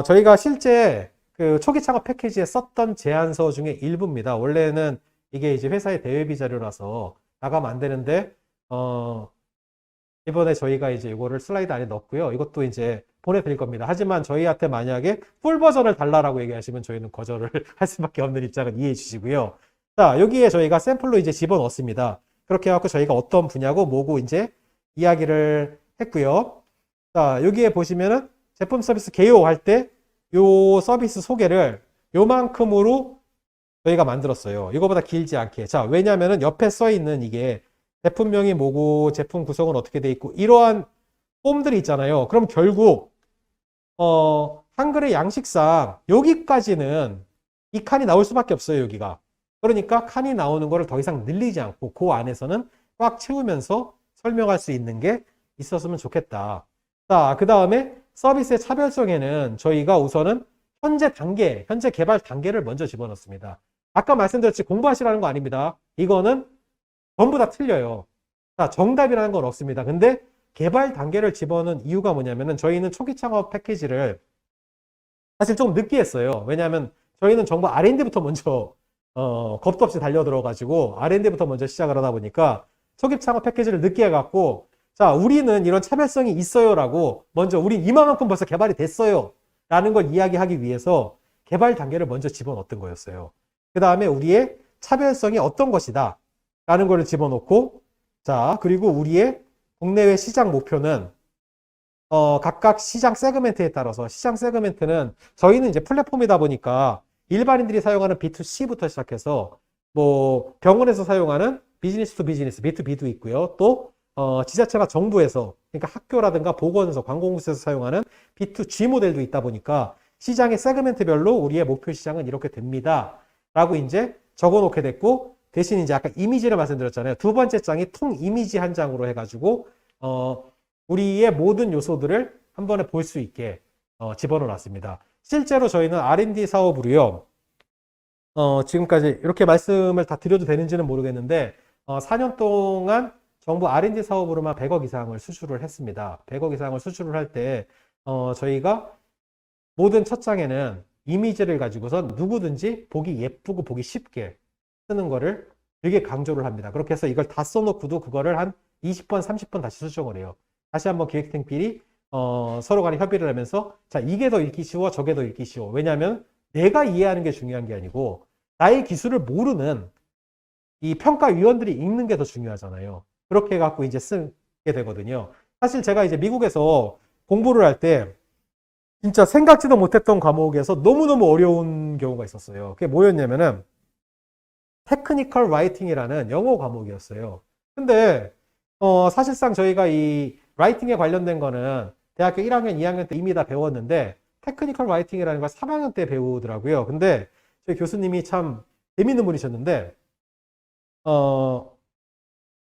저희가 실제 그 초기 창업 패키지에 썼던 제안서 중에 일부입니다. 원래는 이게 이제 회사의 대외비 자료라서 나가면 안 되는데, 이번에 저희가 이제 이거를 슬라이드 안에 넣었고요. 이것도 이제 보내드릴 겁니다. 하지만 저희한테 만약에 풀 버전을 달라라고 얘기하시면 저희는 거절을 할 수밖에 없는 입장은 이해해 주시고요. 자, 여기에 저희가 샘플로 이제 집어넣습니다. 그렇게 해갖고 저희가 어떤 분야고 뭐고 이제 이야기를 했고요. 자, 여기에 보시면은 제품 서비스 개요 할 때 요 서비스 소개를 요만큼으로 저희가 만들었어요. 이거보다 길지 않게. 자, 왜냐면은 옆에 써 있는 이게 제품명이 뭐고 제품 구성은 어떻게 돼 있고 이러한 폼들이 있잖아요. 그럼 결국 한글의 양식상 여기까지는 이 칸이 나올 수밖에 없어요. 여기가. 그러니까 칸이 나오는 거를 더 이상 늘리지 않고 그 안에서는 꽉 채우면서 설명할 수 있는 게 있었으면 좋겠다. 자, 그 다음에 서비스의 차별성에는 저희가 우선은 현재 개발 단계를 먼저 집어넣습니다. 아까 말씀드렸지 공부하시라는 거 아닙니다. 이거는 전부 다 틀려요. 자, 정답이라는 건 없습니다. 근데 개발 단계를 집어넣은 이유가 뭐냐면은 저희는 초기 창업 패키지를 사실 조금 늦게 했어요. 왜냐하면 저희는 정부 R&D부터 먼저 겁도 없이 달려들어가지고 R&D부터 먼저 시작을 하다 보니까 초기 창업 패키지를 늦게 해갖고 자, 우리는 이런 차별성이 있어요라고 먼저 우린 이만큼 벌써 개발이 됐어요 라는 걸 이야기하기 위해서 개발 단계를 먼저 집어넣었던 거였어요. 그 다음에 우리의 차별성이 어떤 것이다 라는 걸 집어넣고 자, 그리고 우리의 국내외 시장 목표는 각각 시장 세그멘트에 따라서 시장 세그멘트는 저희는 이제 플랫폼이다 보니까 일반인들이 사용하는 B2C부터 시작해서 뭐 병원에서 사용하는 비즈니스 투 비즈니스 B2B도 있고요. 또 지자체나 정부에서 그러니까 학교라든가 보건소, 관공서에서 사용하는 B2G 모델도 있다 보니까 시장의 세그멘트별로 우리의 목표 시장은 이렇게 됩니다. 라고 이제 적어 놓게 됐고 대신 이제 아까 이미지를 말씀드렸잖아요. 두 번째 장이 통 이미지 한 장으로 해가지고 우리의 모든 요소들을 한 번에 볼 수 있게 집어넣어 놨습니다. 실제로 저희는 R&D 사업으로요. 지금까지 이렇게 말씀을 다 드려도 되는지는 모르겠는데 4년 동안 정부 R&D 사업으로만 100억 이상을 수출을 했습니다. 100억 이상을 수출을 할 때 저희가 모든 첫 장에는 이미지를 가지고서 누구든지 보기 예쁘고 보기 쉽게 쓰는 거를 되게 강조를 합니다. 그렇게 해서 이걸 다 써놓고도 그거를 한 20번, 30번 다시 수정을 해요. 다시 한번 기획팀끼리 서로 간에 협의를 하면서 자, 이게 더 읽기 쉬워, 저게 더 읽기 쉬워. 왜냐하면 내가 이해하는 게 중요한 게 아니고 나의 기술을 모르는 이 평가위원들이 읽는 게 더 중요하잖아요. 그렇게 해갖고 이제 쓰게 되거든요. 사실 제가 이제 미국에서 공부를 할 때 진짜 생각지도 못했던 과목에서 너무너무 어려운 경우가 있었어요. 그게 뭐였냐면은 테크니컬 라이팅이라는 영어 과목이었어요. 근데 사실상 저희가 이 라이팅에 관련된 거는 대학교 1학년, 2학년 때 이미 다 배웠는데 테크니컬 라이팅이라는 걸 3학년 때 배우더라고요. 근데 저희 교수님이 참 재밌는 분이셨는데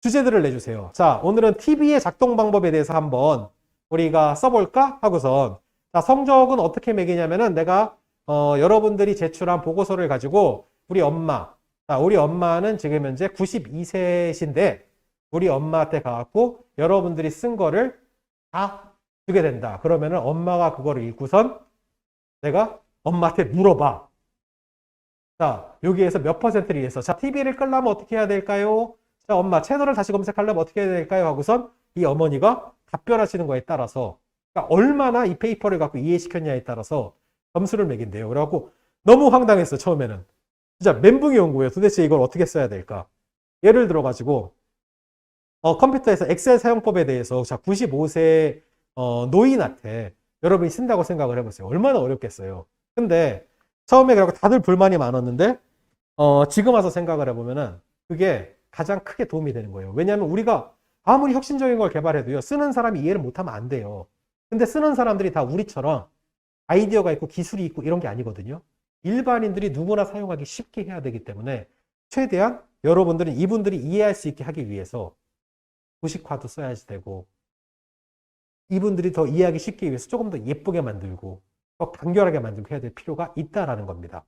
주제들을 내주세요. 자, 오늘은 TV의 작동 방법에 대해서 한번 우리가 써볼까? 하고선 자, 성적은 어떻게 매기냐면은 내가 여러분들이 제출한 보고서를 가지고 우리 엄마 자, 우리 엄마는 지금 현재 92세신데 우리 엄마한테 가갖고 여러분들이 쓴 거를 다 주게 된다. 그러면은 엄마가 그거를 읽고선 내가 엄마한테 물어봐. 자, 여기에서 몇 퍼센트를 위해서 자, TV를 끌려면 어떻게 해야 될까요? 자, 엄마 채널을 다시 검색하려면 어떻게 해야 될까요? 하고선 이 어머니가 답변하시는 거에 따라서 그러니까 얼마나 이 페이퍼를 갖고 이해시켰냐에 따라서 점수를 매긴대요. 그래갖고 너무 황당했어, 처음에는. 진짜 멘붕이 온 거예요. 도대체 이걸 어떻게 써야 될까? 예를 들어가지고 컴퓨터에서 엑셀 사용법에 대해서 자 95세 노인한테 여러분이 쓴다고 생각을 해보세요. 얼마나 어렵겠어요. 근데 처음에 그렇고 다들 불만이 많았는데 지금 와서 생각을 해보면은 그게 가장 크게 도움이 되는 거예요. 왜냐하면 우리가 아무리 혁신적인 걸 개발해도요. 쓰는 사람이 이해를 못하면 안 돼요. 근데 쓰는 사람들이 다 우리처럼 아이디어가 있고 기술이 있고 이런 게 아니거든요. 일반인들이 누구나 사용하기 쉽게 해야 되기 때문에 최대한 여러분들은 이분들이 이해할 수 있게 하기 위해서 구식화도 써야지 되고 이분들이 더 이해하기 쉽게 위해서 조금 더 예쁘게 만들고 더 간결하게 만들고 해야 될 필요가 있다라는 겁니다.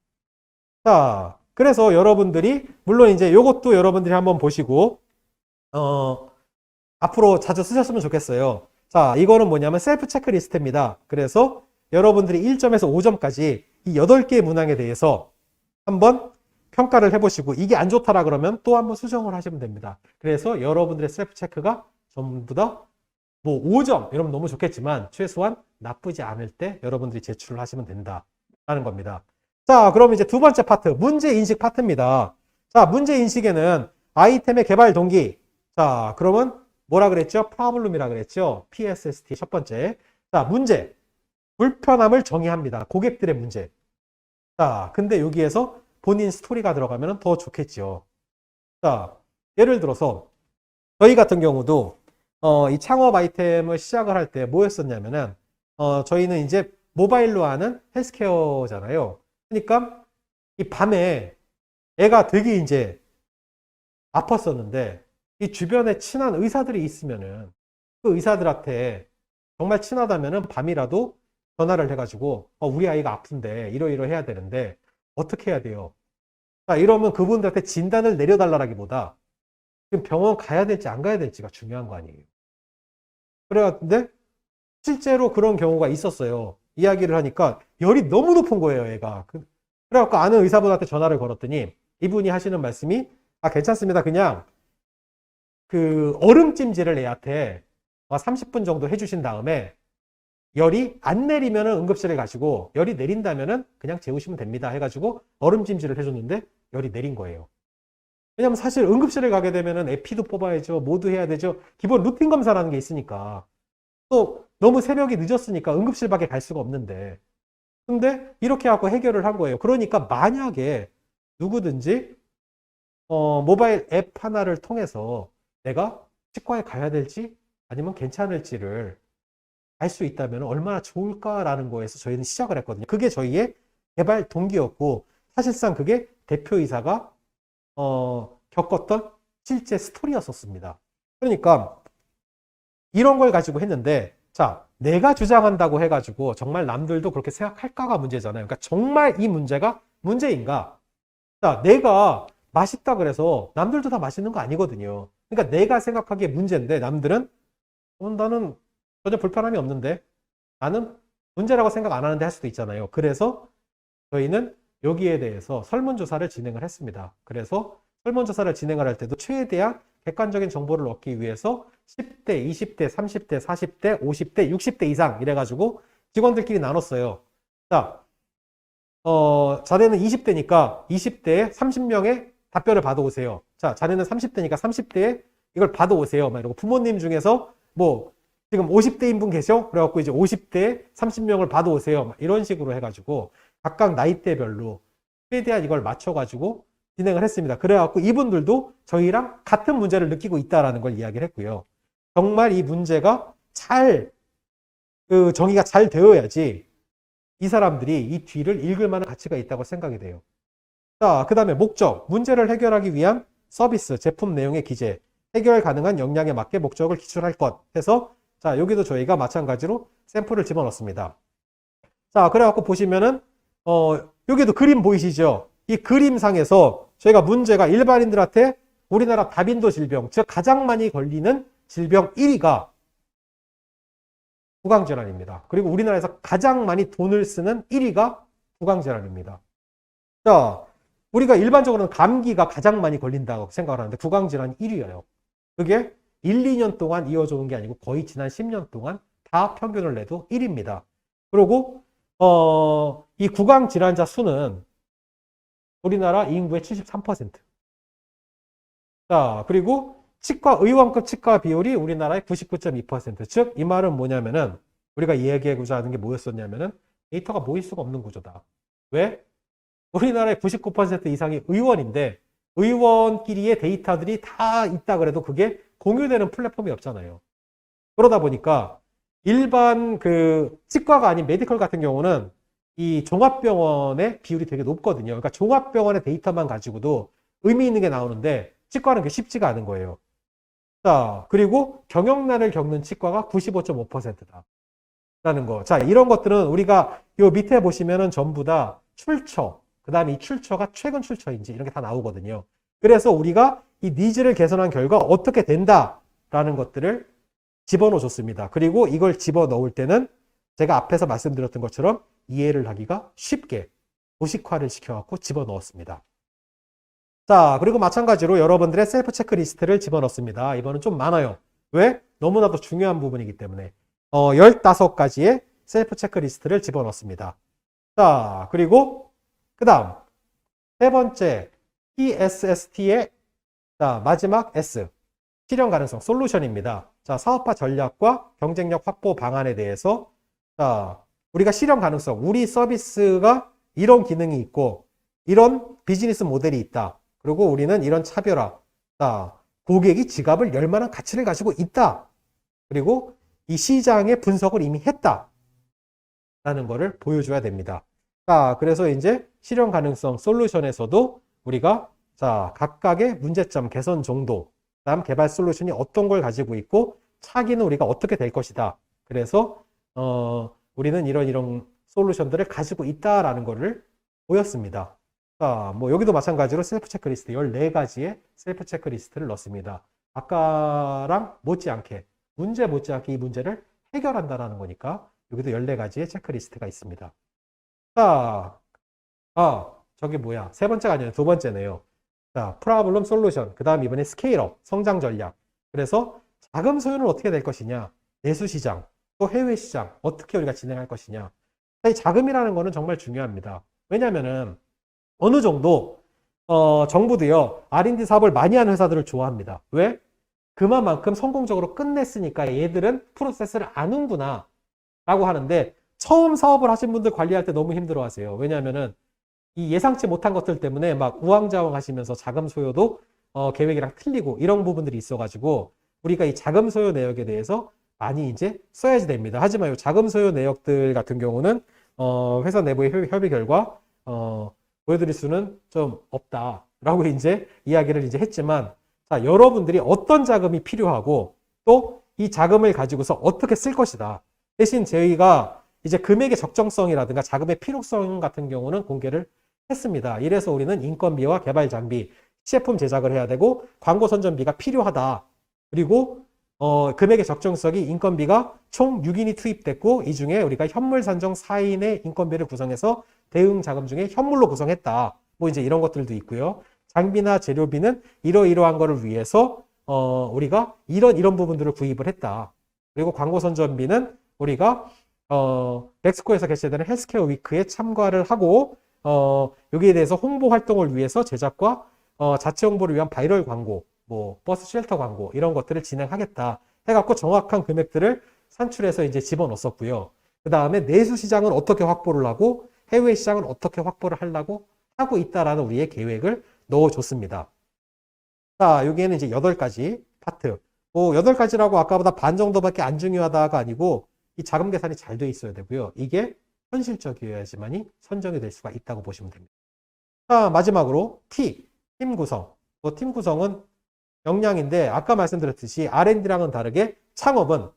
자, 그래서 여러분들이 물론 이제 이것도 여러분들이 한번 보시고 앞으로 자주 쓰셨으면 좋겠어요. 자, 이거는 뭐냐면 셀프 체크리스트입니다. 그래서 여러분들이 1점에서 5점까지 이 8개의 문항에 대해서 한번 평가를 해보시고 이게 안 좋다라 그러면 또 한번 수정을 하시면 됩니다. 그래서 여러분들의 셀프 체크가 전부 다 뭐 5점 이러면 너무 좋겠지만 최소한 나쁘지 않을 때 여러분들이 제출을 하시면 된다라는 겁니다. 자, 그럼 이제 두 번째 파트 문제 인식 파트입니다. 자, 문제 인식에는 아이템의 개발 동기. 자, 그러면 뭐라 그랬죠? 프로블럼이라 그랬죠? PSST 첫 번째. 자, 문제. 불편함을 정의합니다. 고객들의 문제. 자, 근데 여기에서 본인 스토리가 들어가면 더 좋겠죠. 자, 예를 들어서 저희 같은 경우도 이 창업 아이템을 시작을 할 때 뭐였었냐면은 저희는 이제 모바일로 하는 헬스케어잖아요. 그러니까 이 밤에 애가 되게 이제 아팠었는데 이 주변에 친한 의사들이 있으면은 그 의사들한테 정말 친하다면은 밤이라도 전화를 해가지고 우리 아이가 아픈데 이러이러해야 되는데 어떻게 해야 돼요? 자, 이러면 그분들한테 진단을 내려달라기보다 지금 병원 가야 될지 안 가야 될지가 중요한 거 아니에요. 그래는데 실제로 그런 경우가 있었어요. 이야기를 하니까 열이 너무 높은 거예요, 애가. 그래갖고 아는 의사분한테 전화를 걸었더니 이분이 하시는 말씀이 괜찮습니다. 그냥 그 얼음찜질을 애한테 30분 정도 해주신 다음에 열이 안 내리면 응급실에 가시고 열이 내린다면 그냥 재우시면 됩니다 해가지고 얼음찜질을 해줬는데 열이 내린 거예요. 왜냐면 사실 응급실에 가게 되면 에피도 뽑아야죠. 뭐도 해야 되죠. 기본 루틴 검사라는 게 있으니까. 또 너무 새벽이 늦었으니까 응급실밖에 갈 수가 없는데. 근데 이렇게 하고 해결을 한 거예요. 그러니까 만약에 누구든지 모바일 앱 하나를 통해서 내가 치과에 가야 될지 아니면 괜찮을지를 알 수 있다면 얼마나 좋을까라는 거에서 저희는 시작을 했거든요. 그게 저희의 개발 동기였고 사실상 그게 대표이사가 겪었던 실제 스토리였었습니다. 그러니까 이런 걸 가지고 했는데 자, 내가 주장한다고 해가지고 정말 남들도 그렇게 생각할까가 문제잖아요. 그러니까 정말 이 문제가 문제인가? 자, 내가 맛있다 그래서 남들도 다 맛있는 거 아니거든요. 그러니까 내가 생각하기에 문제인데 남들은 나는 전혀 불편함이 없는데 나는 문제라고 생각 안 하는데 할 수도 있잖아요. 그래서 저희는 여기에 대해서 설문조사를 진행을 했습니다. 그래서 설문조사를 진행을 할 때도 최대한 객관적인 정보를 얻기 위해서 10대, 20대, 30대, 40대, 50대, 60대 이상 이래가지고 직원들끼리 나눴어요. 자, 자네는 20대니까 20대에 30명의 답변을 받아오세요. 자, 자네는 30대니까 30대에 이걸 받아오세요. 막 이러고 부모님 중에서 뭐 지금 50대인 분 계셔? 그래갖고 이제 50대에 30명을 받아오세요. 막 이런 식으로 해가지고 각각 나이대별로 최대한 이걸 맞춰가지고 진행을 했습니다. 그래갖고 이분들도 저희랑 같은 문제를 느끼고 있다라는 걸 이야기를 했고요. 정말 이 문제가 정의가 잘 되어야지 이 사람들이 이 뒤를 읽을 만한 가치가 있다고 생각이 돼요. 자, 그 다음에 목적, 문제를 해결하기 위한 서비스, 제품 내용의 기재, 해결 가능한 역량에 맞게 목적을 기출할 것 해서 자, 여기도 저희가 마찬가지로 샘플을 집어넣습니다. 자, 그래갖고 보시면은 여기도 그림 보이시죠? 이 그림상에서 저희가 문제가 일반인들한테 우리나라 다빈도 질병, 즉 가장 많이 걸리는 질병 1위가 구강질환입니다. 그리고 우리나라에서 가장 많이 돈을 쓰는 1위가 구강질환입니다. 자, 우리가 일반적으로는 감기가 가장 많이 걸린다고 생각을 하는데 구강질환이 1위예요. 그게 1, 2년 동안 이어져 온 게 아니고 거의 지난 10년 동안 다 평균을 내도 1위입니다. 그리고 이 구강질환자 수는 우리나라 인구의 73%. 자, 그리고 의원급 치과 비율이 우리나라의 99.2%. 즉, 이 말은 뭐냐면은 우리가 이야기하고자 하는 게 뭐였었냐면은 데이터가 모일 수가 없는 구조다. 왜? 우리나라의 99% 이상이 의원인데 의원끼리의 데이터들이 다 있다 그래도 그게 공유되는 플랫폼이 없잖아요. 그러다 보니까 일반 치과가 아닌 메디컬 같은 경우는 이 종합병원의 비율이 되게 높거든요. 그러니까 종합병원의 데이터만 가지고도 의미 있는 게 나오는데 치과는 그게 쉽지가 않은 거예요. 자, 그리고 경영난을 겪는 치과가 95.5%다. 라는 거. 자, 이런 것들은 우리가 요 밑에 보시면은 전부 다 출처, 그 다음에 이 출처가 최근 출처인지 이런 게 다 나오거든요. 그래서 우리가 이 니즈를 개선한 결과 어떻게 된다라는 것들을 집어넣어 줬습니다. 그리고 이걸 집어넣을 때는 제가 앞에서 말씀드렸던 것처럼 이해를 하기가 쉽게 도식화를 시켜갖고 집어넣었습니다. 자, 그리고 마찬가지로 여러분들의 셀프 체크리스트를 집어넣습니다. 이번은 좀 많아요. 왜? 너무나도 중요한 부분이기 때문에 15가지의 셀프 체크리스트를 집어넣습니다. 자, 그리고 그 다음 세 번째 PSST의 마지막 S, 실현 가능성, 솔루션입니다. 자, 사업화 전략과 경쟁력 확보 방안에 대해서 우리가 실현 가능성, 우리 서비스가 이런 기능이 있고 이런 비즈니스 모델이 있다. 그리고 우리는 이런 차별화, 고객이 지갑을 열 만한 가치를 가지고 있다. 그리고 이 시장의 분석을 이미 했다. 라는 거를 보여줘야 됩니다. 자, 그래서 이제 실현 가능성 솔루션에서도 우리가 자, 각각의 문제점, 개선 정도, 그다음 개발 솔루션이 어떤 걸 가지고 있고 차기는 우리가 어떻게 될 것이다. 그래서 우리는 이런 솔루션들을 가지고 있다라는 거를 보였습니다. 자, 뭐 여기도 마찬가지로 셀프 체크리스트 14가지의 셀프 체크리스트를 넣습니다. 아까랑 못지않게 문제 못지않게 이 문제를 해결한다라는 거니까 여기도 14가지의 체크리스트가 있습니다. 자, 저기 뭐야? 세 번째가 아니라 두 번째네요. 자, 프로블럼 솔루션. 그 다음 이번에 스케일업, 성장 전략. 그래서 자금 소요는 어떻게 될 것이냐? 내수 시장, 또 해외 시장, 어떻게 우리가 진행할 것이냐? 이 자금이라는 거는 정말 중요합니다. 왜냐면은 어느 정도 정부도요, R&D 사업을 많이 하는 회사들을 좋아합니다. 왜? 그만큼 성공적으로 끝냈으니까 얘들은 프로세스를 아는구나 라고 하는데 처음 사업을 하신 분들 관리할 때 너무 힘들어 하세요. 왜냐면은 이 예상치 못한 것들 때문에 막 우왕좌왕 하시면서 자금 소요도 계획이랑 틀리고 이런 부분들이 있어가지고 우리가 이 자금 소요 내역에 대해서 많이 이제 써야지 됩니다. 하지만 이 자금 소요 내역들 같은 경우는 회사 내부의 협의 결과 보여드릴 수는 좀 없다라고 이제 이야기를 이제 했지만 자, 여러분들이 어떤 자금이 필요하고 또 이 자금을 가지고서 어떻게 쓸 것이다. 대신 저희가 이제 금액의 적정성이라든가 자금의 필요성 같은 경우는 공개를 했습니다. 이래서 우리는 인건비와 개발 장비, 시제품 제작을 해야 되고 광고 선전비가 필요하다. 그리고 금액의 적정성이 인건비가 총 6인이 투입됐고 이 중에 우리가 현물 산정 4인의 인건비를 구성해서 대응 자금 중에 현물로 구성했다. 뭐 이제 이런 것들도 있고요. 장비나 재료비는 이러이러한 거를 위해서 우리가 이런 부분들을 구입을 했다. 그리고 광고 선전비는 우리가 멕시코에서 개최되는 헬스케어 위크에 참가를 하고 여기에 대해서 홍보 활동을 위해서 제작과 자체 홍보를 위한 바이럴 광고, 뭐 버스 쉘터 광고 이런 것들을 진행하겠다 해갖고 정확한 금액들을 산출해서 이제 집어넣었었고요. 그 다음에 내수 시장은 어떻게 확보를 하고 해외 시장은 어떻게 확보를 하려고 하고 있다라는 우리의 계획을 넣어줬습니다. 자, 여기에는 이제 8가지 파트. 뭐 8가지라고 아까보다 반 정도밖에 안 중요하다가 아니고 이 자금 계산이 잘 돼 있어야 되고요. 이게 현실적이어야지만이 선정이 될 수가 있다고 보시면 됩니다. 자, 마지막으로 팀 구성. 팀 구성은 역량인데 아까 말씀드렸듯이 R&D랑은 다르게 창업은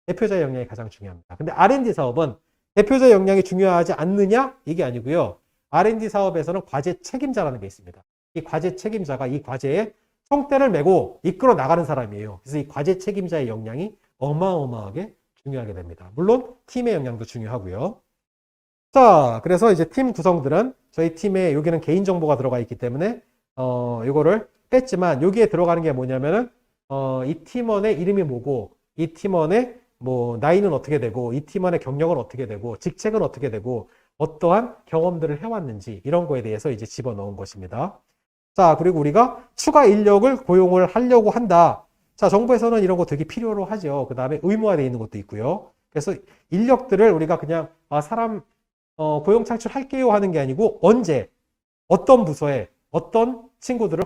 대표자의 역량이 가장 중요합니다. 근데 R&D 사업은 대표자의 역량이 중요하지 않느냐? 이게 아니고요. R&D 사업에서는 과제 책임자라는 게 있습니다. 이 과제 책임자가 이 과제에 총대를 메고 이끌어 나가는 사람이에요. 그래서 이 과제 책임자의 역량이 어마어마하게 중요하게 됩니다. 물론 팀의 역량도 중요하고요. 자, 그래서 이제 팀 구성들은 저희 팀에 여기는 개인정보가 들어가 있기 때문에 이거를 뺐지만 여기에 들어가는 게 뭐냐면은 이 팀원의 이름이 뭐고 이 팀원의 뭐 나이는 어떻게 되고 이 팀원의 경력은 어떻게 되고 직책은 어떻게 되고 어떠한 경험들을 해왔는지 이런 거에 대해서 이제 집어넣은 것입니다. 자, 그리고 우리가 추가 인력을 고용을 하려고 한다. 자, 정부에서는 이런 거 되게 필요로 하죠. 그 다음에 의무화되어 있는 것도 있고요. 그래서 인력들을 우리가 그냥 사람 고용 창출할게요 하는 게 아니고 언제 어떤 부서에 어떤 친구들을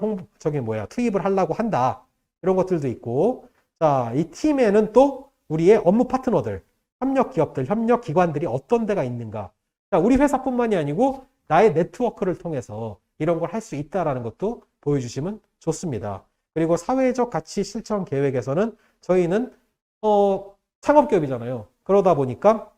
투입을 하려고 한다. 이런 것들도 있고 자, 이 팀에는 또 우리의 업무 파트너들, 협력 기업들, 협력 기관들이 어떤 데가 있는가. 자, 우리 회사뿐만이 아니고 나의 네트워크를 통해서 이런 걸 할 수 있다라는 것도 보여주시면 좋습니다. 그리고 사회적 가치 실천 계획에서는 저희는 창업기업이잖아요. 그러다 보니까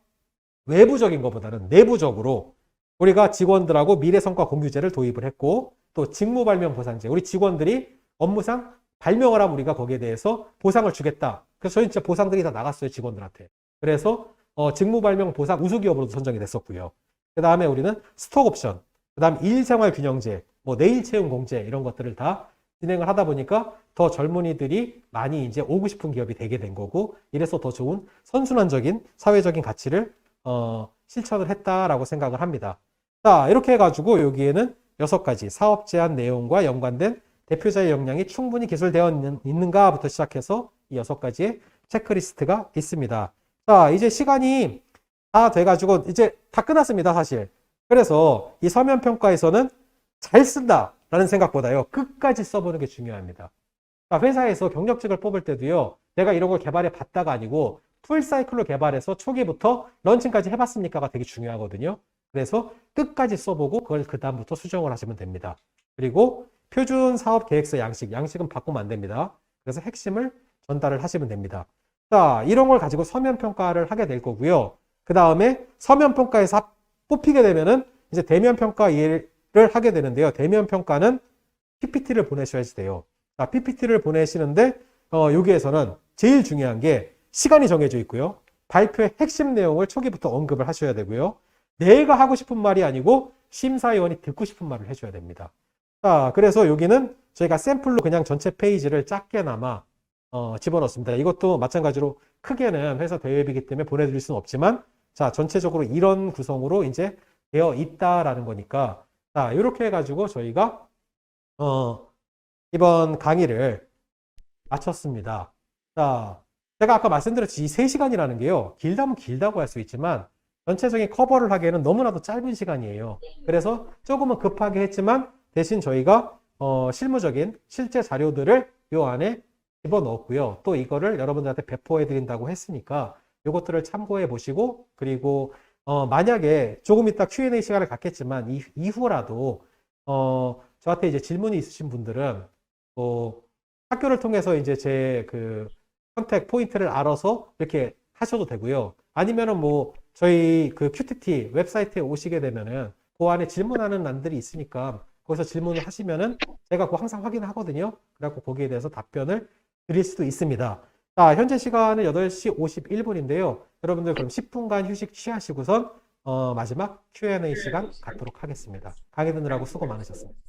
외부적인 것보다는 내부적으로 우리가 직원들하고 미래성과 공유제를 도입을 했고 또 직무발명 보상제, 우리 직원들이 업무상 발명을 하면 우리가 거기에 대해서 보상을 주겠다. 그래서 저희 진짜 보상들이 다 나갔어요, 직원들한테. 그래서 직무발명 보상 우수기업으로도 선정이 됐었고요. 그 다음에 우리는 스톡옵션, 그 다음 일생활균형제, 뭐 내일채용공제 이런 것들을 다 진행을 하다 보니까 더 젊은이들이 많이 이제 오고 싶은 기업이 되게 된 거고 이래서 더 좋은 선순환적인 사회적인 가치를 실천을 했다라고 생각을 합니다. 자, 이렇게 해가지고 여기에는 6가지 사업 제안 내용과 연관된 대표자의 역량이 충분히 기술되어 있는가부터 시작해서 이 6가지의 체크리스트가 있습니다. 자, 이제 시간이 다 돼가지고 이제 다 끝났습니다, 사실. 그래서 이 서면평가에서는 잘 쓴다라는 생각보다요, 끝까지 써보는 게 중요합니다. 자, 회사에서 경력직을 뽑을 때도요, 내가 이런 걸 개발해 봤다가 아니고 풀사이클로 개발해서 초기부터 런칭까지 해봤습니까가 되게 중요하거든요. 그래서 끝까지 써보고 그걸 그 다음부터 수정을 하시면 됩니다. 그리고 표준 사업 계획서 양식, 양식은 바꾸면 안 됩니다. 그래서 핵심을 전달을 하시면 됩니다. 자, 이런 걸 가지고 서면 평가를 하게 될 거고요. 그 다음에 서면 평가에서 뽑히게 되면은 이제 대면 평가 일을 하게 되는데요. 대면 평가는 PPT를 보내셔야지 돼요. 자, PPT를 보내시는데 여기에서는 제일 중요한 게 시간이 정해져 있고요. 발표의 핵심 내용을 초기부터 언급을 하셔야 되고요. 내가 하고 싶은 말이 아니고 심사위원이 듣고 싶은 말을 해줘야 됩니다. 자, 그래서 여기는 저희가 샘플로 그냥 전체 페이지를 작게나마 집어넣습니다. 이것도 마찬가지로 크게는 회사 대회비기 때문에 보내드릴 수는 없지만, 자, 전체적으로 이런 구성으로 이제 되어 있다라는 거니까, 자, 이렇게 해가지고 저희가 이번 강의를 마쳤습니다. 자, 제가 아까 말씀드렸지 이 3시간이라는 게요. 길다면 길다고 할 수 있지만 전체적인 커버를 하기에는 너무나도 짧은 시간이에요. 그래서 조금은 급하게 했지만 대신 저희가 실무적인 실제 자료들을 요 안에 집어넣었고요. 또 이거를 여러분들한테 배포해 드린다고 했으니까 이것들을 참고해 보시고, 그리고 만약에 조금 이따 Q&A 시간을 갖겠지만 이후라도 저한테 이제 질문이 있으신 분들은 학교를 통해서 이제 제 그 컨택 포인트를 알아서 이렇게 하셔도 되고요. 아니면은 뭐 저희 그 QTT 웹사이트에 오시게 되면은 그 안에 질문하는欄들이 있으니까 거기서 질문을 하시면은 제가 그거 항상 확인하거든요. 그래갖고 거기에 대해서 답변을 드릴 수도 있습니다. 자, 현재 시간은 8시 51분인데요. 여러분들 그럼 10분간 휴식 취하시고선 마지막 Q&A 시간 갖도록 하겠습니다. 강의 듣느라고 수고 많으셨습니다.